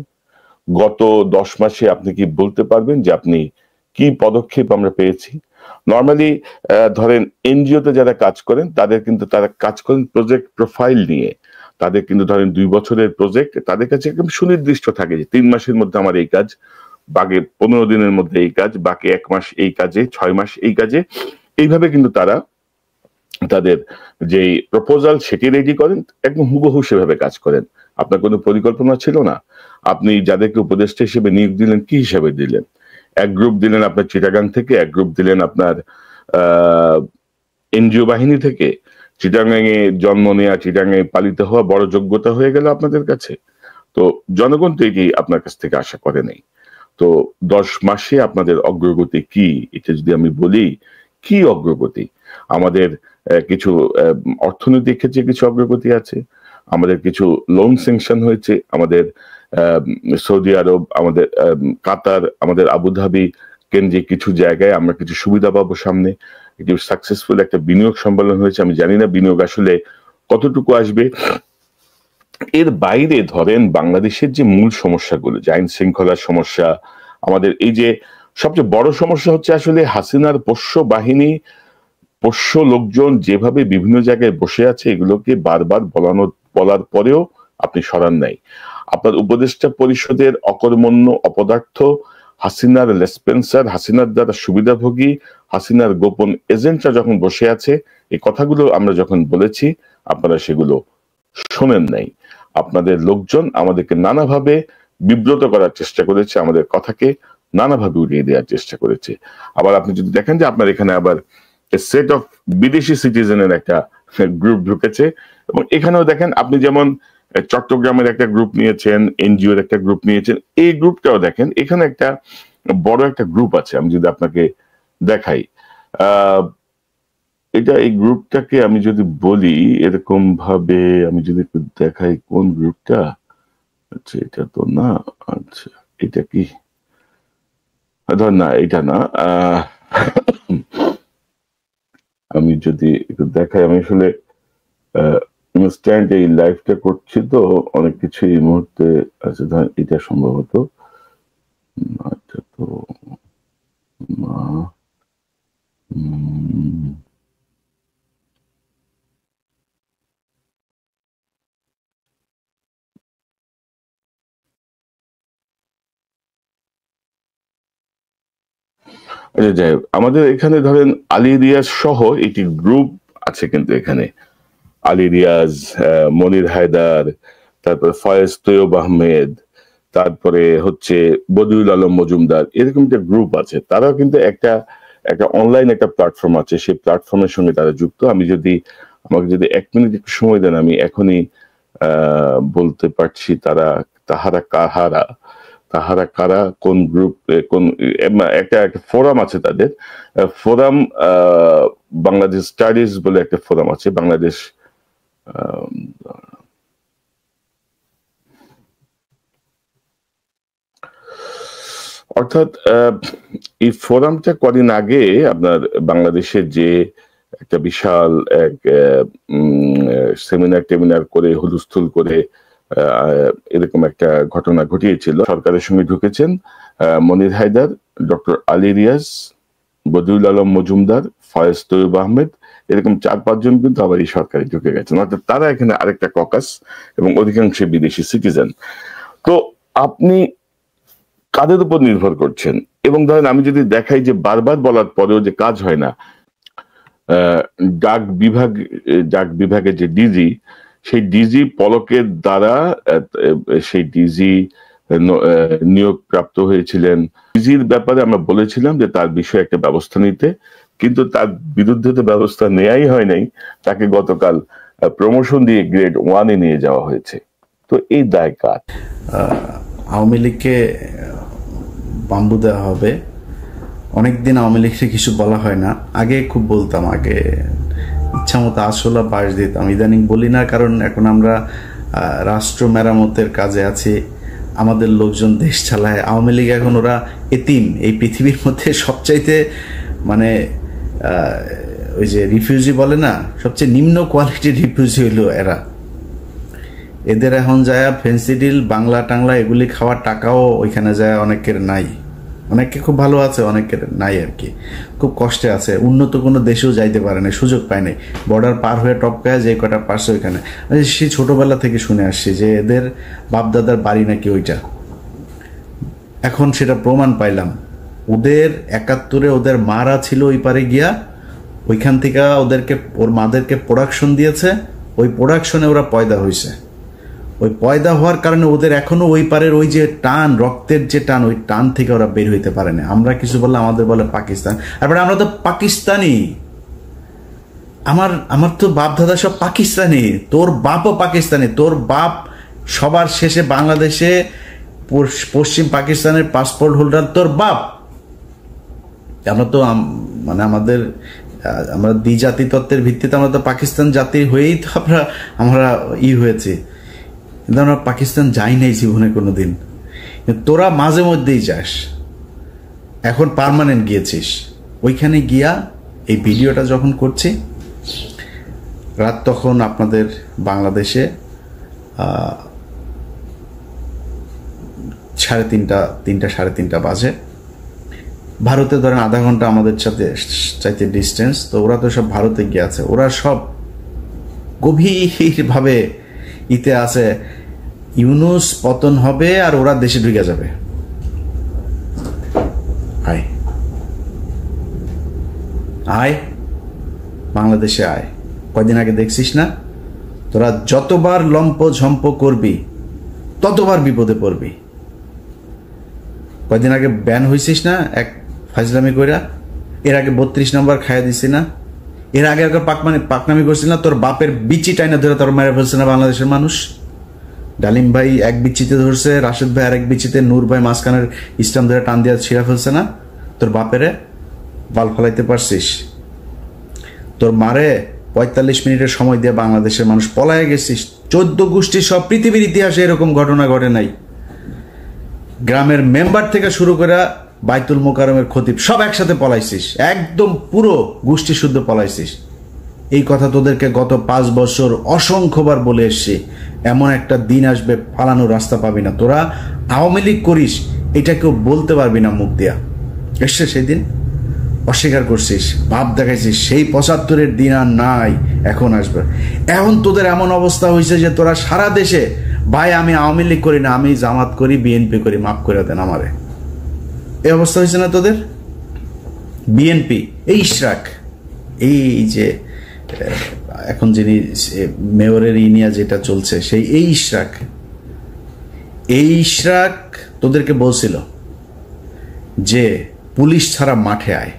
গত 10 মাসে আপনি কি বলতে পারবেন যে আপনি কি পদক্ষেপ আমরা পেয়েছি? নর্মালি ধরেন এনজিওতে যারা কাজ করেন, তাদের কিন্তু তারা কাজ করেন প্রজেক্ট প্রোফাইল নিয়ে। তাদের কিন্তু ধরেন 2 বছরের প্রজেক্ট, তাদের কাছে একদম সুনির্দিষ্ট থাকে যে 3 মাসের মধ্যে আমার এই কাজ, বাকি 15 দিনের মধ্যে এই কাজ, বাকি 1 মাস এই কাজে, 6 মাস এই কাজে। এইভাবে কিন্তু তারা তাদের যে প্রপোজাল সেটি রেডি করেন, একদম হুবহু সেভাবে কাজ করেন। আপনার কোনো পরিকল্পনা ছিল না। আপনি যাদেরকে উপদেষ্টা হিসেবে নিয়োগ দিলেন, কি হিসাবে দিলেন? এক গ্রুপ দিলেন আপনার চিটাগাং থেকে, এক গ্রুপ দিলেন আপনার এনজিও বাহিনী থেকে। চিটাগাংয়ে জন্ম নেয়া, চিটাগাংয়ে পালিত হওয়া বড় যোগ্যতা হয়ে গেল আপনাদের কাছে। তো জনগণ তো এটি আপনার কাছ থেকে আশা করে নাই। তো 10 মাসে আপনাদের অগ্রগতি কি, এটা যদি আমি বলি, কি অগ্রগতি? আমাদের কিছু অর্থনৈতিক ক্ষেত্রে কিছু অগ্রগতি আছে, আমাদের কিছু লোন স্যাংশন হয়েছে, আমাদের সৌদি আরব, আমাদের কাতার, আমাদের আবুধাবি কেন্দ্রিক কিছু জায়গায় আমরা কিছু সুবিধা পাবো সামনে। এটি সাকসেসফুল একটা বিনিয়োগ সম্মেলন হয়েছে। আমি জানি না বিনিয়োগ আসলে কতটুকু আসবে। এর বাইরে ধরেন বাংলাদেশের যে মূল সমস্যাগুলো, যে আইন শৃঙ্খলার সমস্যা, আমাদের এই যে সবচেয়ে বড় সমস্যা হচ্ছে আসলে হাসিনার পোষ্য বাহিনী, পোষ্য লোকজন যেভাবে বিভিন্ন জায়গায় বসে আছে, এগুলোকে বারবার বলার পরেও আপনি সরান নাই। আপনার উপদেষ্টা পরিষদের অকর্মণ্য, অপদার্থ, হাসিনার লেসপেন্সার, হাসিনার দ্বারা সুবিধাভোগী, হাসিনার গোপন এজেন্টরা যখন বসে আছে, এই কথাগুলো আমরা যখন বলেছি, আপনারা সেগুলো শোনেন নাই। আপনাদের লোকজন আমাদেরকে নানাভাবে বিব্রত করার চেষ্টা করেছে, আমাদের কথাকে নানাভাবে উড়িয়ে দেওয়ার চেষ্টা করেছে। আবার আপনি যদি দেখেন যে আপনার এখানে আবার সেট অফ বিদেশি সিটিজেনের একটা গ্রুপ ঢুকেছে, এবং এখানেও দেখেন আপনি যেমন চট্টগ্রামের একটা গ্রুপ নিয়েছেন, এনজিওর একটা গ্রুপ নিয়েছেন, এই গ্রুপটাও দেখেন এখানে একটা বড় একটা গ্রুপ আছে। আমি যদি আপনাকে দেখাই, এটা এই গ্রুপটাকে আমি যদি বলি এরকম ভাবে, আমি যদি একটু দেখাই কোন গ্রুপটা। আচ্ছা, এটা তো না। আচ্ছা, এটা কি? ধর না, এটা না। আমি যদি একটু দেখাই, আমি আসলে ইনস্ট্যান্ট এই লাইভটা করছি তো অনেক কিছু এই মুহূর্তে আছে। ধর এটা সম্ভবত এটা তো না। আচ্ছা, যাই হোক, আমাদের এখানে ধরেন আলী রিয়াজ সহ একটি গ্রুপ আছে কিন্তু এখানে। আলী রিয়াজ, মনির হায়দার, তারপরে ফয়েজ তৈয়ব আহমেদ, তারপরে হচ্ছে বদিউল আলম মজুমদার, এরকম একটা গ্রুপ আছে। তারাও কিন্তু একটা একটা অনলাইন একটা প্ল্যাটফর্ম আছে, সেই প্ল্যাটফর্মের সঙ্গে তারা যুক্ত। আমাকে যদি 1 মিনিট একটু সময় দেন, আমি এখনই বলতে পারছি তাহারা কারা, কোন গ্রুপ, কোন একটা ফোরাম আছে তাদের, ফোরাম বাংলাদেশ স্টাডিজ বলে একটা ফোরাম আছে, বাংলাদেশ অর্থাৎ এই ফোরামটা কদিন আগে আপনার বাংলাদেশের যে একটা বিশাল এক সেমিনার করে হুলস্থুল করে এরকম একটা ঘটনা ঘটিয়েছিল। সরকারের সঙ্গে ঢুকেছেন মনির হায়দার, ডক্টর আলী রিয়াজ, বদিউল আলম মজুমদার, ফয়েজ তৈয়ব আহমেদ, এরকম 4-5 জন কিন্তু আবার এই সরকারে ঢুকে গেছেন। অর্থাৎ তারা এখানে আরেকটা ককাস এবং অধিকাংশ বিদেশি সিটিজেন। তো আপনি কাদের উপর নির্ভর করছেন? এবং ধরেন আমি যদি দেখাই যে বারবার বলার পরেও যে কাজ হয় না, ডাক বিভাগের যে ডিজি, সেই ডিজি পলকের দ্বারা সেই ডিজি নিয়োগ প্রাপ্ত হয়েছিলেন। ডিজির ব্যাপারে আমরা বলেছিলাম যে তার বিষয়ে একটা ব্যবস্থা নিতে, কিন্তু তার বিরুদ্ধে তো ব্যবস্থা নেওয়াই হয় নাই। তাকে গতকাল প্রমোশন দিয়ে গ্রেড 1-এ নিয়ে যাওয়া হয়েছে। তো এই দায় কার? আওয়ামী লীগকে বাম্বু দেওয়া হবে। অনেকদিন আওয়ামী লীগকে কিছু বলা হয় না, আগে খুব বলতাম, আগে ইচ্ছা মতো আসলা বাস দিতাম, ইদানিং বলি না, কারণ এখন আমরা রাষ্ট্র মেরামতের কাজে আছি, আমাদের লোকজন দেশ চালায়। আওয়ামী লীগ এখন ওরা এতিম, এই পৃথিবীর মধ্যে সবচাইতে মানে ওই যে রিফিউজি বলে না, সবচেয়ে নিম্ন কোয়ালিটির রিফিউজি হইল এরা। এদের এখন যায় ফেন্সি ডিল, বাংলা টাংলা এগুলি খাওয়ার টাকাও ওইখানে যায় অনেকের নাই, অনেকে খুব ভালো আছে, অনেকের নাই আর কি, খুব কষ্টে আছে, উন্নত কোনো দেশেও যাইতে পারে না, সুযোগ পায় নাই, বর্ডার পার হয়ে টপকায় যে কটা পারছে ওইখানে। সেই ছোটবেলা থেকে শুনে আসছি যে এদের বাপদাদার বাড়ি নাকি ওইটা, এখন সেটা প্রমাণ পাইলাম। ওদের 71-এ ওদের মারা ছিল ওই পারে গিয়া, ওইখান থেকে ওর মাদেরকে প্রোডাকশন দিয়েছে, ওই প্রোডাকশনে ওরা পয়দা হয়েছে। ওই পয়দা হওয়ার কারণে ওদের এখনো ওই পারের ওই যে টান, রক্তের যে টান, ওই টান থেকে ওরা বের হইতে পারে না। আমরা কিছু বললে আমাদের বলে পাকিস্তান, তারপরে আমরা তো পাকিস্তানি, আমার তো বাপ দাদা সব পাকিস্তানি, তোর বাপও পাকিস্তানি, তোর বাপ সবার শেষে বাংলাদেশে পশ্চিম পাকিস্তানের পাসপোর্ট হোল্ডার তোর বাপ। আমরা তো মানে আমরা দ্বিজাতি তত্ত্বের ভিত্তিতে আমরা তো পাকিস্তান জাতি হয়েই তো আমরা হয়েছি, কিন্তু আমরা পাকিস্তান যাই নাই জীবনে কোনোদিন। তোরা মাঝে মধ্যেই যাস, এখন পার্মানেন্ট গিয়েছিস। ওইখানে গিয়া এই ভিডিওটা যখন করছি রাত, তখন আপনাদের বাংলাদেশে 3:30 বাজে, ভারতে ধরেন আধা ঘন্টা আমাদের চাইতে ডিস্টেন্স। তো ওরা তো সব ভারতে গিয়ে আছে, ওরা সব গভীরভাবে ইতে আছে ইউনূস পতন হবে আর ওরা দেশে ঢুকে যাবে। আয় বাংলাদেশে আয়, কয়দিন আগে দেখছিস না, তোরা যতবার লম্প ঝম্প করবি ততবার বিপদে পড়বি। কয়দিন আগে ব্যান হয়েছিস না এক ফাজলামি কইরা, এর আগে 32 নম্বর খাইয়া দিছি না, এর আগে পাকনামি করছিল না, তোর বাপের বিচি টাইনা ধরে তোর মেরে ফেলছে না বাংলাদেশের মানুষ। ডালিম ভাই এক বিচিতে ধরছে, রাশেদ ভাই আরেক বিচিতে, নূর ভাই মাঝখানের ইসলাম ধরে টান দিয়া ছিঁড়া ফেলছে না, তোর বাপেরে বাল ফলাইতে পারছিস। তোর মারে 45 মিনিটের সময় দিয়ে বাংলাদেশের মানুষ পলায় গেছিস। 14 গোষ্ঠী সব পৃথিবীর ইতিহাসে এরকম ঘটনা ঘটে নাই। গ্রামের মেম্বার থেকে শুরু করে বাইতুল মোকাররমের খতিব সব একসাথে পলাইছিস, একদম পুরো গোষ্ঠী শুদ্ধ পলাইছিস। এই কথা তোদেরকে গত 5 বছর অসংখ্যবার বলে এসছি, এমন একটা দিন আসবে পালানোর রাস্তা পাবি না। তোরা আওয়ামী লীগ করিস এটা কেউ বলতে পারবি না মুখ দিয়া। এসছে সেই দিন, অস্বীকার করছিস, ভাব দেখাইছিস, সেই 75-এর দিন আর নাই, এখন আসবে। এখন তোদের এমন অবস্থা হয়েছে যে তোরা সারা দেশে, ভাই আমি আওয়ামী লীগ করি না, আমি জামাত করি, বিএনপি করি, মাফ করে দেন আমারে, এই অবস্থা হয়েছে না তোদের। বিএনপি এই ইশরাক, এই যে এখন যিনি মেয়রের ইনিয়া যেটা চলছে, সেই এই ইশরাক তোদেরকে বলছিল যে পুলিশ ছাড়া মাঠে আয়,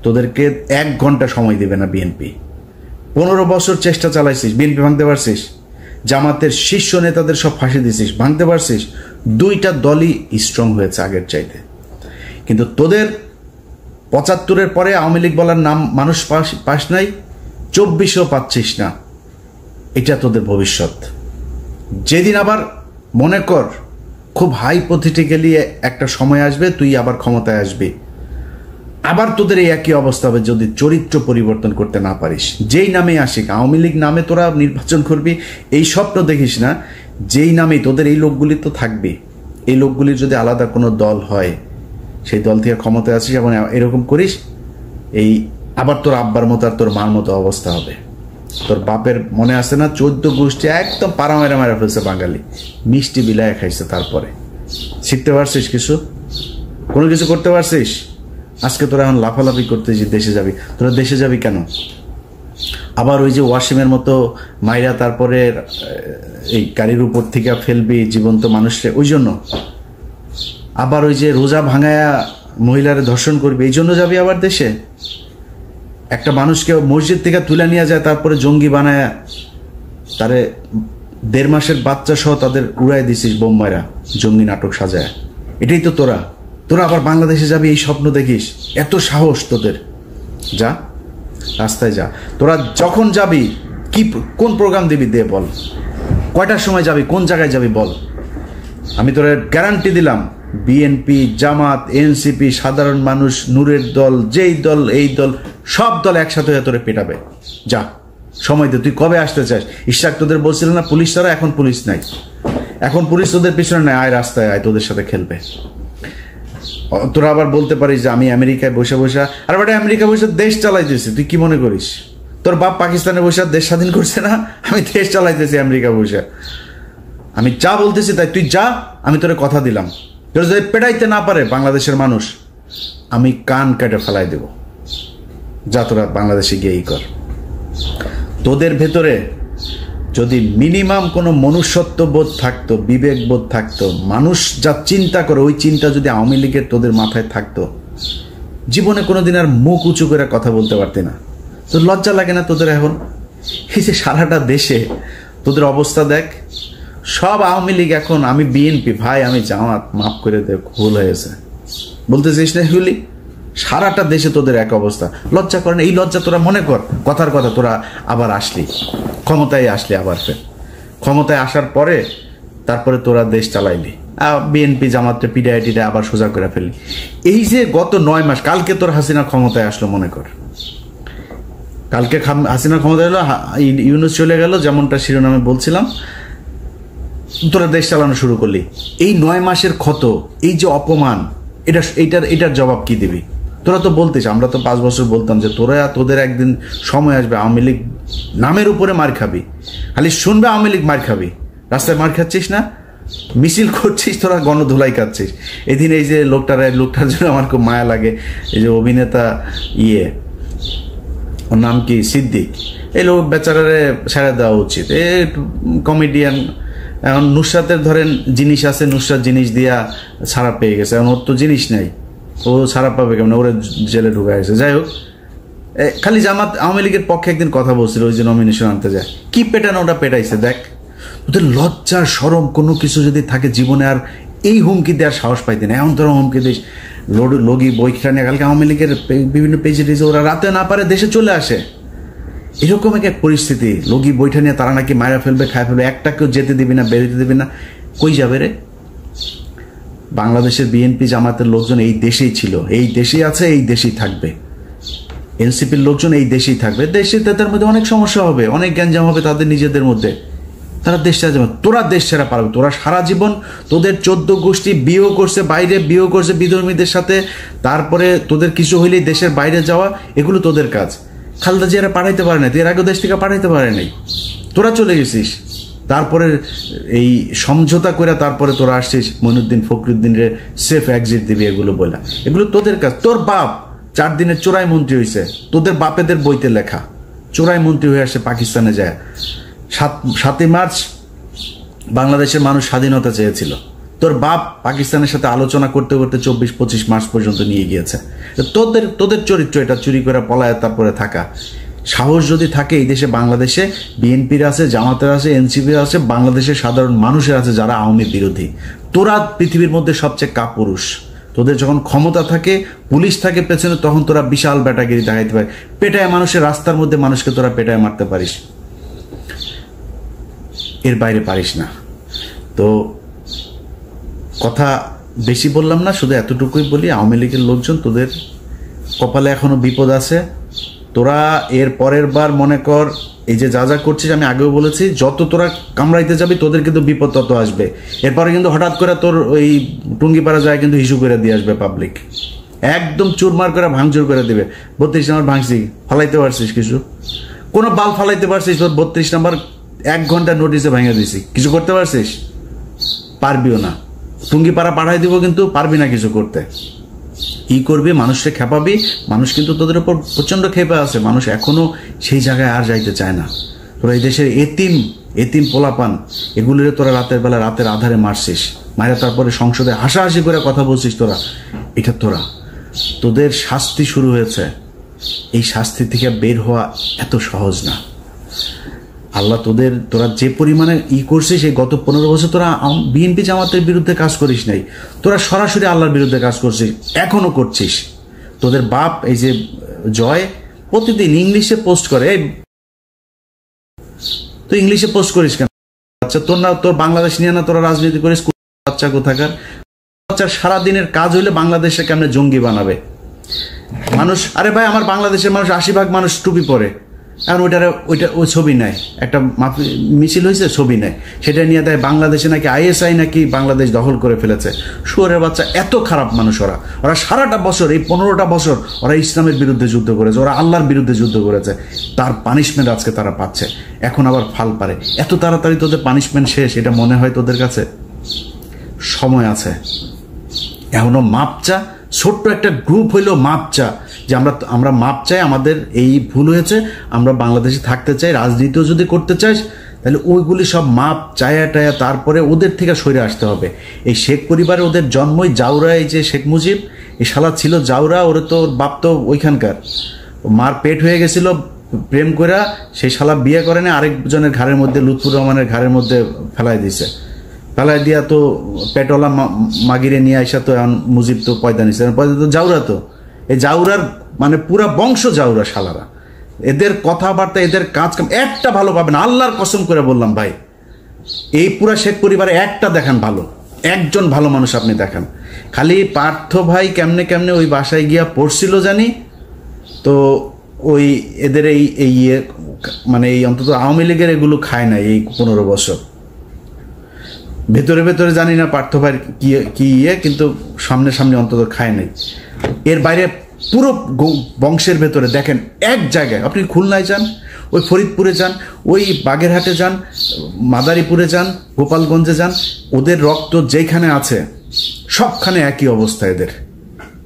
তোদেরকে 1 ঘন্টা সময় দিবে না বিএনপি। 15 বছর চেষ্টা চালাইছিস, বিএনপি ভাঙতে পারছিস? জামাতের শীর্ষ নেতাদের সব ফাঁসি দিছিস, ভাঙতে পারছিস? 2টা দলই স্ট্রং হয়েছে আগের চাইতে। কিন্তু তোদের 75-এর পরে আওয়ামী লীগ বলার নাম মানুষ পাস নাই, 24-ও পাচ্ছিস না। এটা তোদের ভবিষ্যৎ। যেদিন আবার মনে কর খুব হাইপোথেটিক্যালি একটা সময় আসবে, তুই আবার ক্ষমতায় আসবি, আবার তোদের এই একই অবস্থা হবে যদি চরিত্র পরিবর্তন করতে না পারিস। যেই নামে আসিক, আওয়ামী লীগ নামে তোরা নির্বাচন করবি, এই স্বপ্ন দেখিস না। যেই নামে তোদের এই লোকগুলি তো থাকবে, এই লোকগুলির যদি আলাদা কোনো দল হয়, সেই দল থেকে ক্ষমতায় আসিস এবং এরকম করিস, এই আবার তোর আব্বার মতো আর তোর মার মতো অবস্থা হবে। তোর বাপের মনে আছে না, 14 গোষ্ঠী একদম পাড়া মেরা ফেলছে বাঙালি, মিষ্টি বিলায় খাইছে। তারপরে শিখতে পারছিস কিছু? কোনো কিছু করতে পারছিস? আজকে তোরা এখন লাফালাফি করতে যে দেশে যাবি। তোরা দেশে যাবি কেন? আবার ওই যে ওয়াসিমের মতো মাইরা তারপরে এই গাড়ির উপর থেকে ফেলবি জীবন্ত মানুষকে, ওই জন্য? আবার ওই যে রোজা ভাঙায়া মহিলারে ধর্ষণ করবি, এই জন্য যাবি আবার দেশে? একটা মানুষকে মসজিদ থেকে তুলে নিয়ে যায়, তারপরে জঙ্গি বানায় তারে 1.5 মাসের বাচ্চা সহ তাদের উড়াই দিছিস বোম মারা, জঙ্গি নাটক সাজায়। এটাই তো তোরা। তোরা আবার বাংলাদেশে যাবি, এই স্বপ্ন দেখিস? এত সাহস তোদের? যা, রাস্তায় যা। তোরা যখন যাবি কোন প্রোগ্রাম দিবি দে, বল। কয়টার সময় যাবি, কোন জায়গায় যাবি বল। আমি তোরা গ্যারান্টি দিলাম, বিএনপি, জামাত, এনসিপি, সাধারণ মানুষ, নূরের দল, যেই দল এই দল, সব দল একসাথে হয়ে তোরে পেটাবে। যা, সময় দে। তুই কবে আসতে চাস? ইশাক তোদের বলছিল না পুলিশ ছাড়া? এখন পুলিশ নাই, এখন পুলিশ তোদের পিছনে নাই। আয় রাস্তায় আয়, তোদের সাথে খেলবে। তোরা আবার বলতে পারিস যে আমি আমেরিকায় বসে বসে, আর বেটা আমেরিকা বসে দেশ চালাইতেছি। তুই কি মনে করিস তোর বাপ পাকিস্তানে বসে দেশ স্বাধীন করছে না? আমি দেশ চালাইতেছি আমেরিকা বসে। আমি যা বলতেছি তাই, তুই যা। আমি তোরে কথা দিলাম, তোর যদি পেটাইতে না পারে বাংলাদেশের মানুষ, আমি কান কেটে ফেলাই দেব। যা, তোরা বাংলাদেশে গিয়েই কর। তোদের ভেতরে যদি মিনিমাম কোনো মনুষ্যত্ব বোধ থাকতো, বিবেক বোধ থাকতো, মানুষ যা চিন্তা করে ওই চিন্তা যদি আওয়ামী লীগের তোদের মাথায় থাকতো, জীবনে কোনোদিন আর মুখ উঁচু করে কথা বলতে পারতি না। তোর লজ্জা লাগে না তোদের এখন? এই যে সারাটা দেশে তোদের অবস্থা দেখ, সব আওয়ামী লীগ এখন, আমি বিএনপি ভাই, আমি জামাত, মাফ করে দে, ভুল হয়েছে বলতেছিস না এগুলি? সারাটা দেশে তোদের এক অবস্থা। লজ্জা করে না? এই লজ্জা তোরা মনে কর। কথার কথা, তোরা আবার আসলি, ক্ষমতায় আসলি, আবার ফের ক্ষমতায় আসার পরে তারপরে তোরা দেশ চালাইলি, বিএনপি জামাতটা পিডিআইটিটা আবার সোজা করে ফেললি। এই যে গত 9 মাস, কালকে তোর হাসিনা ক্ষমতায় আসলো মনে কর, কালকে হাসিনা ক্ষমতায় এলো, ইউনূস চলে গেল, যেমনটা শিরোনামে বলছিলাম, তোরা দেশ চালানো শুরু করলি। এই 9 মাসের ক্ষত, এই যে অপমান, এটার জবাব কি দিবি? তোরা তো বলতিস, আমরা তো 5 বছর বলতাম যে তোদের একদিন সময় আসবে আওয়ামী লীগ নামের উপরে মার খাবি, খালি শুনবে আওয়ামী লীগ মার খাবি। রাস্তায় মার খাচ্ছিস না, মিছিল করছিস, তোরা গণধুলাই খাচ্ছিস। এদিন এই যে লোকটার জন্য আমার খুব মায়া লাগে, এই যে অভিনেতা ওর নাম কি, সিদ্দিক, এই লোক বেচারারে ছেড়ে দেওয়া উচিত। এ কমেডিয়ান। এখন নুসরাতের ধরেন জিনিস আছে, নুসরাত জিনিস দিয়া ছাড়া পেয়ে গেছে, এখন ওর তো জিনিস নাই, ও ছাড়া পাবে কেমন? ওরা জেলে ঢুকে গেছে। যাই হোক, খালি জামাত আওয়ামী লীগের পক্ষে একদিন কথা বলছিল, ওই যে নমিনেশন আনতে যায়, কি পেটানো ওটা পেটাইছে। দেখ, ওদের লজ্জা শরম কোনো কিছু যদি থাকে জীবনে, আর এই হুমকি দেওয়ার সাহস পাইতে না। এখন তোরা হুমকি দিস, লগি বইটা নিয়ে কালকে আওয়ামী লীগের বিভিন্ন পেজে টেজে ওরা রাতে না পারে দেশে চলে আসে। এরকম এক পরিস্থিতি, লগি বইটা নিয়ে তারা নাকি মারা ফেলবে, খায় ফেলবে, একটা কেউ যেতে দিবি না, বেরোতে দিবি না। কই যাবে রে? বাংলাদেশের বিএনপি জামাতের লোকজন এই দেশেই ছিল, এই দেশেই আছে, এই দেশেই থাকবে। এনসিপির লোকজন এই দেশেই থাকবে। দেশে তাদের মধ্যে অনেক সমস্যা হবে, অনেক গ্যাঞ্জাম হবে তাদের নিজেদের মধ্যে, তারা দেশ ছেড়ে যাবে। তোরা দেশ ছেড়া পারবে? তোরা সারা জীবন তোদের 14 গোষ্ঠী বিয়েও করছে, বাইরে বিয়েও করছে বিধর্মীদের সাথে, তারপরে তোদের কিছু হইলেই দেশের বাইরে যাওয়া, এগুলো তোদের কাজ। খালেদা জিয়ারা পাঠাইতে পারে না, এর আগেও দেশ থেকে পাঠাইতে পারে নাই, তোরা চলে গেছিস। তারপরে এই সমঝোতা করে তারপরে তোরা আসছিস মইনুদ্দিন ফখরুদ্দিনের সেফ এক্সিট দিবি, এগুলো বলা, এগুলো তোদের কাজ। তোর বাপ 4 দিনের চোরাই মন্ত্রী হয়েছে, তোদের বাপেদের বইতে লেখা, চোরাই মন্ত্রী হয়ে আসে পাকিস্তানে যায়। 7ই মার্চ বাংলাদেশের মানুষ স্বাধীনতা চেয়েছিল, তোর বাপ পাকিস্তানের সাথে আলোচনা করতে করতে 24-25 মাস পর্যন্ত নিয়ে গিয়েছে। তোদের চরিত্র এটা, চুরি করে পলায় তারপরে থাকা। সাহস যদি থাকে এই দেশে, বাংলাদেশে বিএনপির আছে, জামাতের আছে, এনসিপির আছে, বাংলাদেশের সাধারণ মানুষের আছে যারা আওয়ামী বিরোধী। তোরা পৃথিবীর মধ্যে সবচেয়ে কাপুরুষ। তোদের যখন ক্ষমতা থাকে, পুলিশ থাকে পেছনে, তখন তোরা বিশাল ব্যাটাগিরি দেখাইতে পারে। পেটায় মানুষের, রাস্তার মধ্যে মানুষকে তোরা পেটায় মারতে পারিস, এর বাইরে পারিস না। তো কথা বেশি বললাম না, শুধু এতটুকুই বলি, আওয়ামী লীগের লোকজন তোদের কপালে এখনো বিপদ আছে। তোরা এর পরের বার মনে কর এই যে যা যা করছিস, আমি আগেও বলেছি, যত তোরা কামড়াইতে যাবি তোদের কিন্তু বিপদ তত আসবে। এরপরে কিন্তু হঠাৎ করে তোর ওই টুঙ্গিপাড়া যায় কিন্তু ইস্যু করে দিয়ে আসবে পাবলিক, একদম চুরমার করে ভাঙচুর করে দিবে। 32 নম্বর ভাঙছি, ফালাইতে পারছিস কিছু? কোনো বাল ফালাইতে পারছিস? তোর 32 নম্বর 1 ঘন্টা নোটিসে ভেঙে দিছি, কিছু করতে পারছিস? পারবিও না। টুঙ্গিপাড়া পাঠাই দিব, কিন্তু পারবি না কিছু করতে। কি করবি? মানুষকে খেপাবি। মানুষ কিন্তু তোদের উপর প্রচন্ড খেপে আছে। মানুষ এখনো সেই জায়গায় আর যাইতে চায় না। তোরা এই দেশের এতিম পোলাপান, এগুলিরে তোরা রাতের বেলা রাতের আধারে মারছিস, মায়েরা তারপরে সংসদে হাসাহাসি করে কথা বলছিস। এটা তোদের শাস্তি শুরু হয়েছে। এই শাস্তি থেকে বের হওয়া এত সহজ না। আল্লাহ তোরা যে পরিমাণে করছিস, এই গত 15 বছর তোরা বিএনপি জামাতের বিরুদ্ধে কাজ করিস নাই, তোরা সরাসরি আল্লাহর বিরুদ্ধে কাজ করছিস, এখনো করছিস। তোদের বাপ এই যে জয় প্রতিদিন ইংলিশে পোস্ট করে, তুই ইংলিশে পোস্ট করিস কেন? আচ্ছা, তোর বাংলাদেশ নিয়ে না তোরা রাজনীতি করিস? বাচ্চা কোথাকার বাচ্চার সারাদিনের কাজ হইলে বাংলাদেশে কেমনে জঙ্গি বানাবে মানুষ। আরে ভাই, আমার বাংলাদেশের মানুষ 80% মানুষ টুপি পরে, এখন ওই ছবি নেয়, একটা মিছিল হয়েছে, ছবি নেয়, সেটা নিয়ে দেয় বাংলাদেশে নাকি আইএসআই নাকি বাংলাদেশ দখল করে ফেলেছে। শুয়োরের বাচ্চা, এত খারাপ মানুষ ওরা সারাটা বছর, এই 15টা বছর ওরা ইসলামের বিরুদ্ধে যুদ্ধ করেছে, ওরা আল্লাহর বিরুদ্ধে যুদ্ধ করেছে। তার পানিশমেন্ট আজকে তারা পাচ্ছে। এখন আবার ফাল পারে। এত তাড়াতাড়ি তোদের পানিশমেন্ট শেষ এটা মনে হয় তোদের কাছে? সময় আছে, এখনো মাপ চা। ছোট্ট একটা গ্রুপ হইলেও মাপ চা, যে আমরা মাপ চাই, আমাদের এই ভুল হয়েছে, আমরা বাংলাদেশে থাকতে চাই, রাজনীতিও যদি করতে চাই তাহলে ওইগুলি সব মাপ চায়া টায়া তারপরে ওদের থেকে সরে আসতে হবে। এই শেখ পরিবারে ওদের জন্মই জাউরা, এই যে শেখ মুজিব, এই শালা ছিল জাউরা। ওর বাপ তো ওইখানকার, মার পেট হয়ে গেছিল প্রেম করা, সেই শালা বিয়ে করে না, আরেকজনের ঘাড়ের মধ্যে, লুৎফুর রহমানের ঘাড়ের মধ্যে ফেলাই দিছে। ফেলাই দিয়া তো পেটওয়ালা মাগিরে নিয়ে আসা, তো এখন মুজিব তো পয়দা নিছে, পয়দা তো জাউরা। তো এই জাউরার মানে পুরা বংশ জাউরা শালারা। এদের কথাবার্তা, এদের কাজ কাম একটা ভালো পাবে না, আল্লাহর কসম করে বললাম ভাই। এই পুরা শেখ পরিবারে একটা দেখান ভালো, একজন ভালো মানুষ আপনি দেখান। খালি পার্থ ভাই কেমনে কেমনে ওই বাসায় গিয়া পড়ছিল জানি, তো ওই এদের এই মানে এই অন্তত আওয়ামী লীগের এগুলো খায় না এই 15 বছর। ভেতরে ভেতরে জানি না পার্থ ভাই কি কিন্তু সামনে সামনে অন্তত খায় নাই। এর বাইরে পুরো বংশের ভেতরে দেখেন, এক জায়গায় আপনি খুলনায় যান, ওই ফরিদপুরে যান, ওই বাগেরহাটে যান, মাদারীপুরে যান, গোপালগঞ্জে যান, ওদের রক্ত যেখানে আছে সবখানে একই অবস্থা। এদের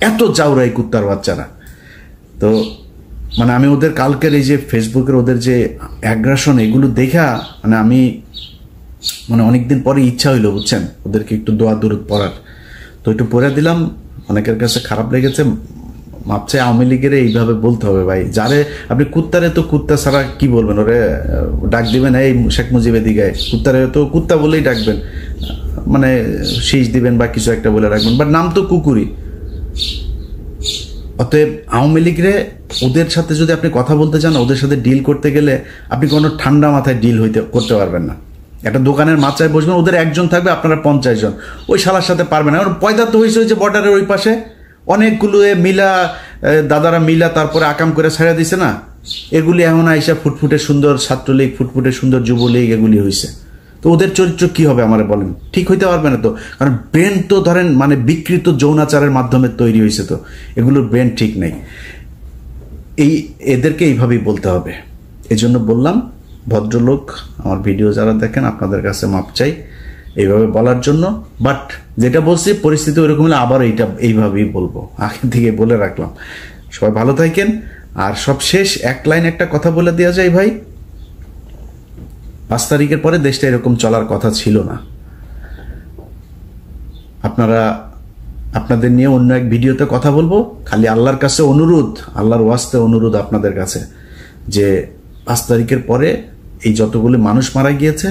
এত জাউরাই কুত্তার বাচ্চারা। তো মানে আমি ওদের কালকের এই যে ফেসবুকের ওদের যে অ্যাগ্রাসন, এগুলো দেখা মানে আমি মানে অনেকদিন পরে ইচ্ছা হইলো, বুঝছেন, ওদেরকে একটু দোয়া দুরুদ পড়ার। তো একটু পড়ে দিলাম, অনেকের কাছে খারাপ লেগেছে। মাপছে আওয়ামী লীগের এইভাবে বলতে হবে ভাই, যারে আপনি কুত্তারে তো কুত্তা ছাড়া কি বলবেন, ওরে ডাক দিবেন এই শেখ মুজিবের দিকে, কুত্তারে তো কুত্তা বলেই ডাকবেন, মানে শীষ দিবেন বা কিছু একটা বলে রাখবেন, বাট নাম তো কুকুরই। অতএব আওয়ামী লীগরে ওদের সাথে যদি আপনি কথা বলতে চান, ওদের সাথে ডিল করতে গেলে আপনি কোনো ঠান্ডা মাথায় ডিল করতে পারবেন না। একটা দোকানের মাচায় বসবেন, ওদের একজন থাকবে, আপনারা 50 জন, ওই শালার সাথে পারবেন না। পয়দা তো হয়েছে যে বর্ডারের ওই পাশে অনেকগুলো মিলা দাদারা মিলা তারপরে আকাম করে ছেড়ে দিছে না, এগুলি এখন আইসা ফুটফুটে সুন্দর ছাত্রলীগ, ফুটফুটে সুন্দর যুবলীগ, এগুলি হয়েছে। তো ওদের চরিত্র কি হবে আমারে বলেন? ঠিক হইতে পারবে না তো, কারণ ব্রেন তো ধরেন মানে বিকৃত যৌনাচারের মাধ্যমে তৈরি হয়েছে, তো এগুলোর ব্রেন ঠিক নেই। এদেরকে এইভাবেই বলতে হবে। এই জন্য বললাম, ভদ্রলোক আমার ভিডিও যারা দেখেন আপনাদের কাছে মাপ চাই এইভাবে বলার জন্য। বাট যেটা বলছি পরিস্থিতি ওইরকম হলে আবার এইভাবেই বলবো, আগে থেকে বলে রাখলাম। সবাই ভালো থাকেন। আর সব শেষ এক লাইন একটা কথা বলে দেওয়া যায় ভাই, 5 তারিখের পরে দেশটা এরকম চলার কথা ছিল না। আপনাদের নিয়ে অন্য এক ভিডিওতে কথা বলবো। খালি আল্লাহর কাছে অনুরোধ, আল্লাহর ওয়াস্তে অনুরোধ আপনাদের কাছে, যে 5 তারিখের পরে এই যতগুলো মানুষ মারা গিয়েছে,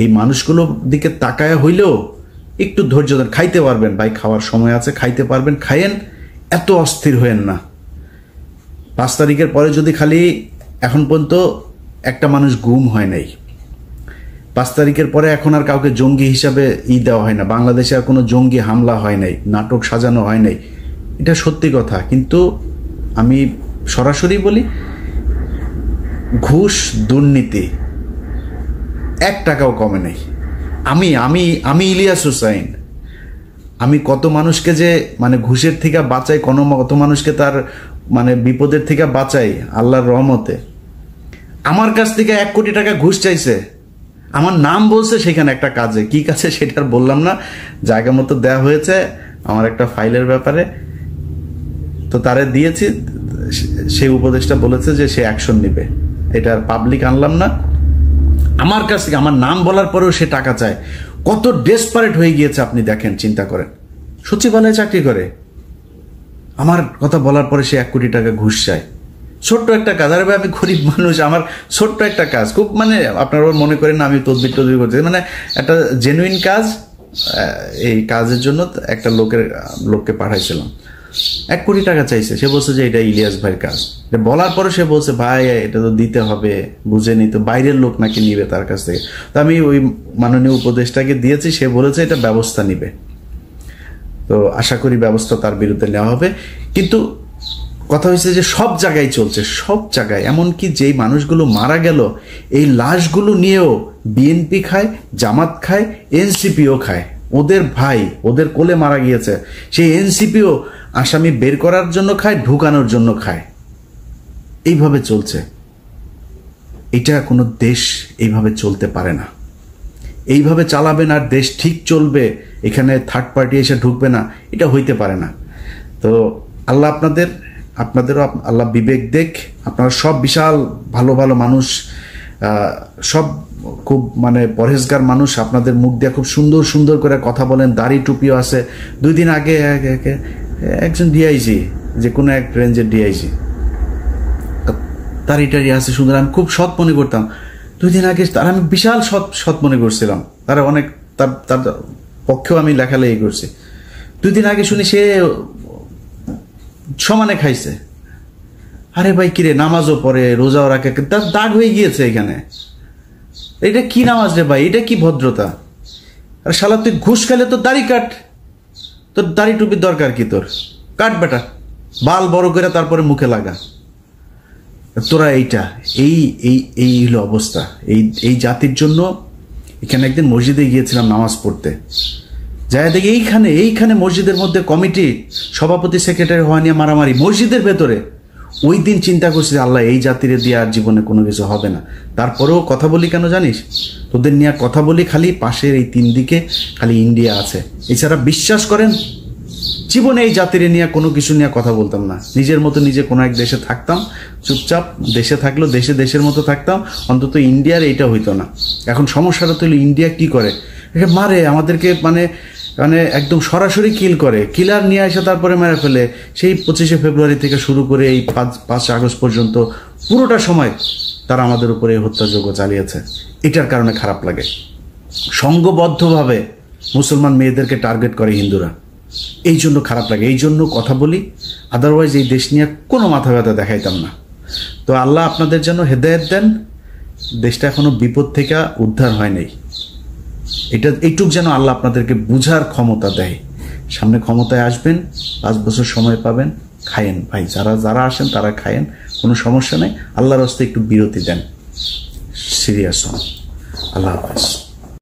এই মানুষগুলোর দিকে তাকায় হইলেও একটু ধৈর্য ধরে খাইতে পারবেন ভাই, খাওয়ার সময় আছে, খাইতে পারবেন, খাইয়েন, এত অস্থির হয়েন না। 5 তারিখের পরে যদি খালি এখন পর্যন্ত একটা মানুষ গুম হয় নাই, 5 তারিখের পরে এখন আর কাউকে জঙ্গি হিসাবে দেওয়া হয় না, বাংলাদেশে আর কোনো জঙ্গি হামলা হয় নাই, নাটক সাজানো হয় নাই, এটা সত্যি কথা। কিন্তু আমি সরাসরি বলি, ঘুষ দুর্নীতি 1 টাকাও কমে নাই। আমি আমি আমি ইলিয়াস হুসাইন, আমি কত মানুষকে যে মানে ঘুষের থেকে বাঁচাই, কত মানুষকে তার মানে বিপদের থেকে বাঁচাই আল্লাহর রহমতে। আমার কাছ থেকে 1 কোটি টাকা ঘুষ চাইছে, আমার নাম বলছে সেখানে একটা কাজে, কি কাজে সেটা বললাম না, জায়গা মতো দেওয়া হয়েছে আমার একটা ফাইলের ব্যাপারে, তো তারে দিয়েছি, সেই উপদেশটা বলেছে যে সে অ্যাকশন নিবে, এটা পাবলিক আনলাম না। আমার কাছ থেকে আমার নাম বলার পরেও সে টাকা চায়, কত ডেসপারেট হয়ে গিয়েছে আপনি দেখেন, চিন্তা করেন। সচিবালয়ে চাকরি করে, আমার কথা বলার পরে সে 1 কোটি টাকা ঘুষ চায়। ছোট্ট একটা কাজ, আরে ভাই আমি গরিব মানুষ, আমার ছোট্ট একটা কাজ, খুব মানে আপনারা মনে করেন না আমি তদবির করছি, মানে একটা জেনুইন কাজ। এই কাজের জন্য একটা লোককে পাঠাইছিলাম, 1 কোটি টাকা চাইছে, সে বলছে যে এটা ইলিয়াস ভাইয়ের কাজ। বলার পরে সে বলছে ভাই এটা তো দিতে হবে, বুঝে নি তো, বাইরের লোক নাকি নিবে তার কাছ থেকে। তো আমি ওই মাননীয় উপদেষ্টাকে দিয়েছি, সে বলেছে এটা ব্যবস্থা নিবে, তো আশা করি ব্যবস্থা তার বিরুদ্ধে নেওয়া হবে। কিন্তু কথা হয়েছে যে সব জায়গায় চলছে, সব জায়গায়, এমনকি যেই মানুষগুলো মারা গেল এই লাশগুলো নিয়েও বিএনপি খায়, জামাত খায়, এনসিপিও খায়, ওদের ভাই ওদের কোলে মারা গিয়েছে, সেই এনসিপিও আসামি বের করার জন্য খায়, ঢুকানোর জন্য খায়। এইভাবে চলছে, এটা কোনো দেশ এইভাবে চলতে পারে না। এইভাবে চালাবেন আর দেশ ঠিক চলবে, এখানে থার্ড পার্টি এসে ঢুকবে না, এটা হইতে পারে না। তো আল্লাহ আপনাদেরও আল্লাহ বিবেক দেখ, আপনারা সব বিশাল ভালো ভালো মানুষ, সব খুব মানে পরহেজগার মানুষ, আপনাদের মুখ দিয়ে খুব সুন্দর সুন্দর করে কথা বলেন, দাড়ি টুপিও আছে। 2 দিন আগে একজন ডিআইজি, যে কোনো এক রেঞ্জের ডিআইজি, দাড়ি টাড়ি আছে সুন্দর, আমি খুব সৎ মনে করতাম। 2 দিন আগে তার আমি বিশাল সৎ মনে করছিলাম, তারা অনেক তার পক্ষেও আমি লেখালেখি করছি। 2 দিন আগে শুনি সে সমানে খাইছে। আরে ভাই কিরে, নামাজও পড়ে, রোজাও রাখে, তার দাগ হয়ে গিয়েছে এখানে। এটা কি নামাজ রে ভাই, এটা কি ভদ্রতা? আর শালা তুই ঘুষ খেলে তো দাড়ি কাট, তোর দাড়ি টুপির দরকার কি, তোর কাট বেটা, বাল বড় করে তারপরে মুখে লাগা। তোরা এই হলো অবস্থা এই জাতির জন্য। এখানে একদিন মসজিদে গিয়েছিলাম নামাজ পড়তে, যাই দেখি এইখানে মসজিদের মধ্যে কমিটি সভাপতি সেক্রেটারি হওয়া নিয়ে মারামারি মসজিদের ভেতরে। ওই দিন চিন্তা করছি আল্লাহ এই জাতির দিয়ে আর জীবনে কোনো কিছু হবে না। তারপরেও কথা বলি কেন জানিস, তোদের নিয়ে কথা বলি খালি পাশের এই 3 দিকে খালি ইন্ডিয়া আছে, এছাড়া বিশ্বাস করেন জীবনে এই জাতির নিয়ে কোনো কিছু নিয়ে কথা বলতাম না। নিজের মতো নিজে কোনো এক দেশে থাকতাম, চুপচাপ দেশে থাকলেও দেশের মতো থাকতাম, অন্তত ইন্ডিয়ার এইটা হইতো না। এখন সমস্যাটা তো হলো ইন্ডিয়া কি করে, এটা মারে আমাদেরকে, মানে একদম সরাসরি কিলার নিয়ে আসে, তারপরে মেরে ফেলে। সেই 25শে ফেব্রুয়ারি থেকে শুরু করে এই 5 আগস্ট পর্যন্ত পুরোটা সময় তারা আমাদের উপরে হত্যাযজ্ঞ চালিয়েছে। এটার কারণে খারাপ লাগে। সংঘবদ্ধভাবে মুসলমান মেয়েদেরকে টার্গেট করে হিন্দুরা, এই জন্য খারাপ লাগে, এই জন্য কথা বলি। আদারওয়াইজ এই দেশ নিয়ে কোনো মাথা ব্যথা দেখাইতাম না। তো আল্লাহ আপনাদের জন্য হেদায়েত দেন, দেশটা এখনো বিপদ থেকে উদ্ধার হয় নাই, এইটুক যেন আল্লাহ আপনাদেরকে বুঝার ক্ষমতা দেয়। সামনে ক্ষমতায় আসবেন, 5 বছর সময় পাবেন, খায়েন ভাই, যারা আসেন তারা খায়েন, কোনো সমস্যা নেই। আল্লাহর রাস্তায় একটু বিরতি দেন, সিরিয়াস হন। আল্লাহ হাফেজ।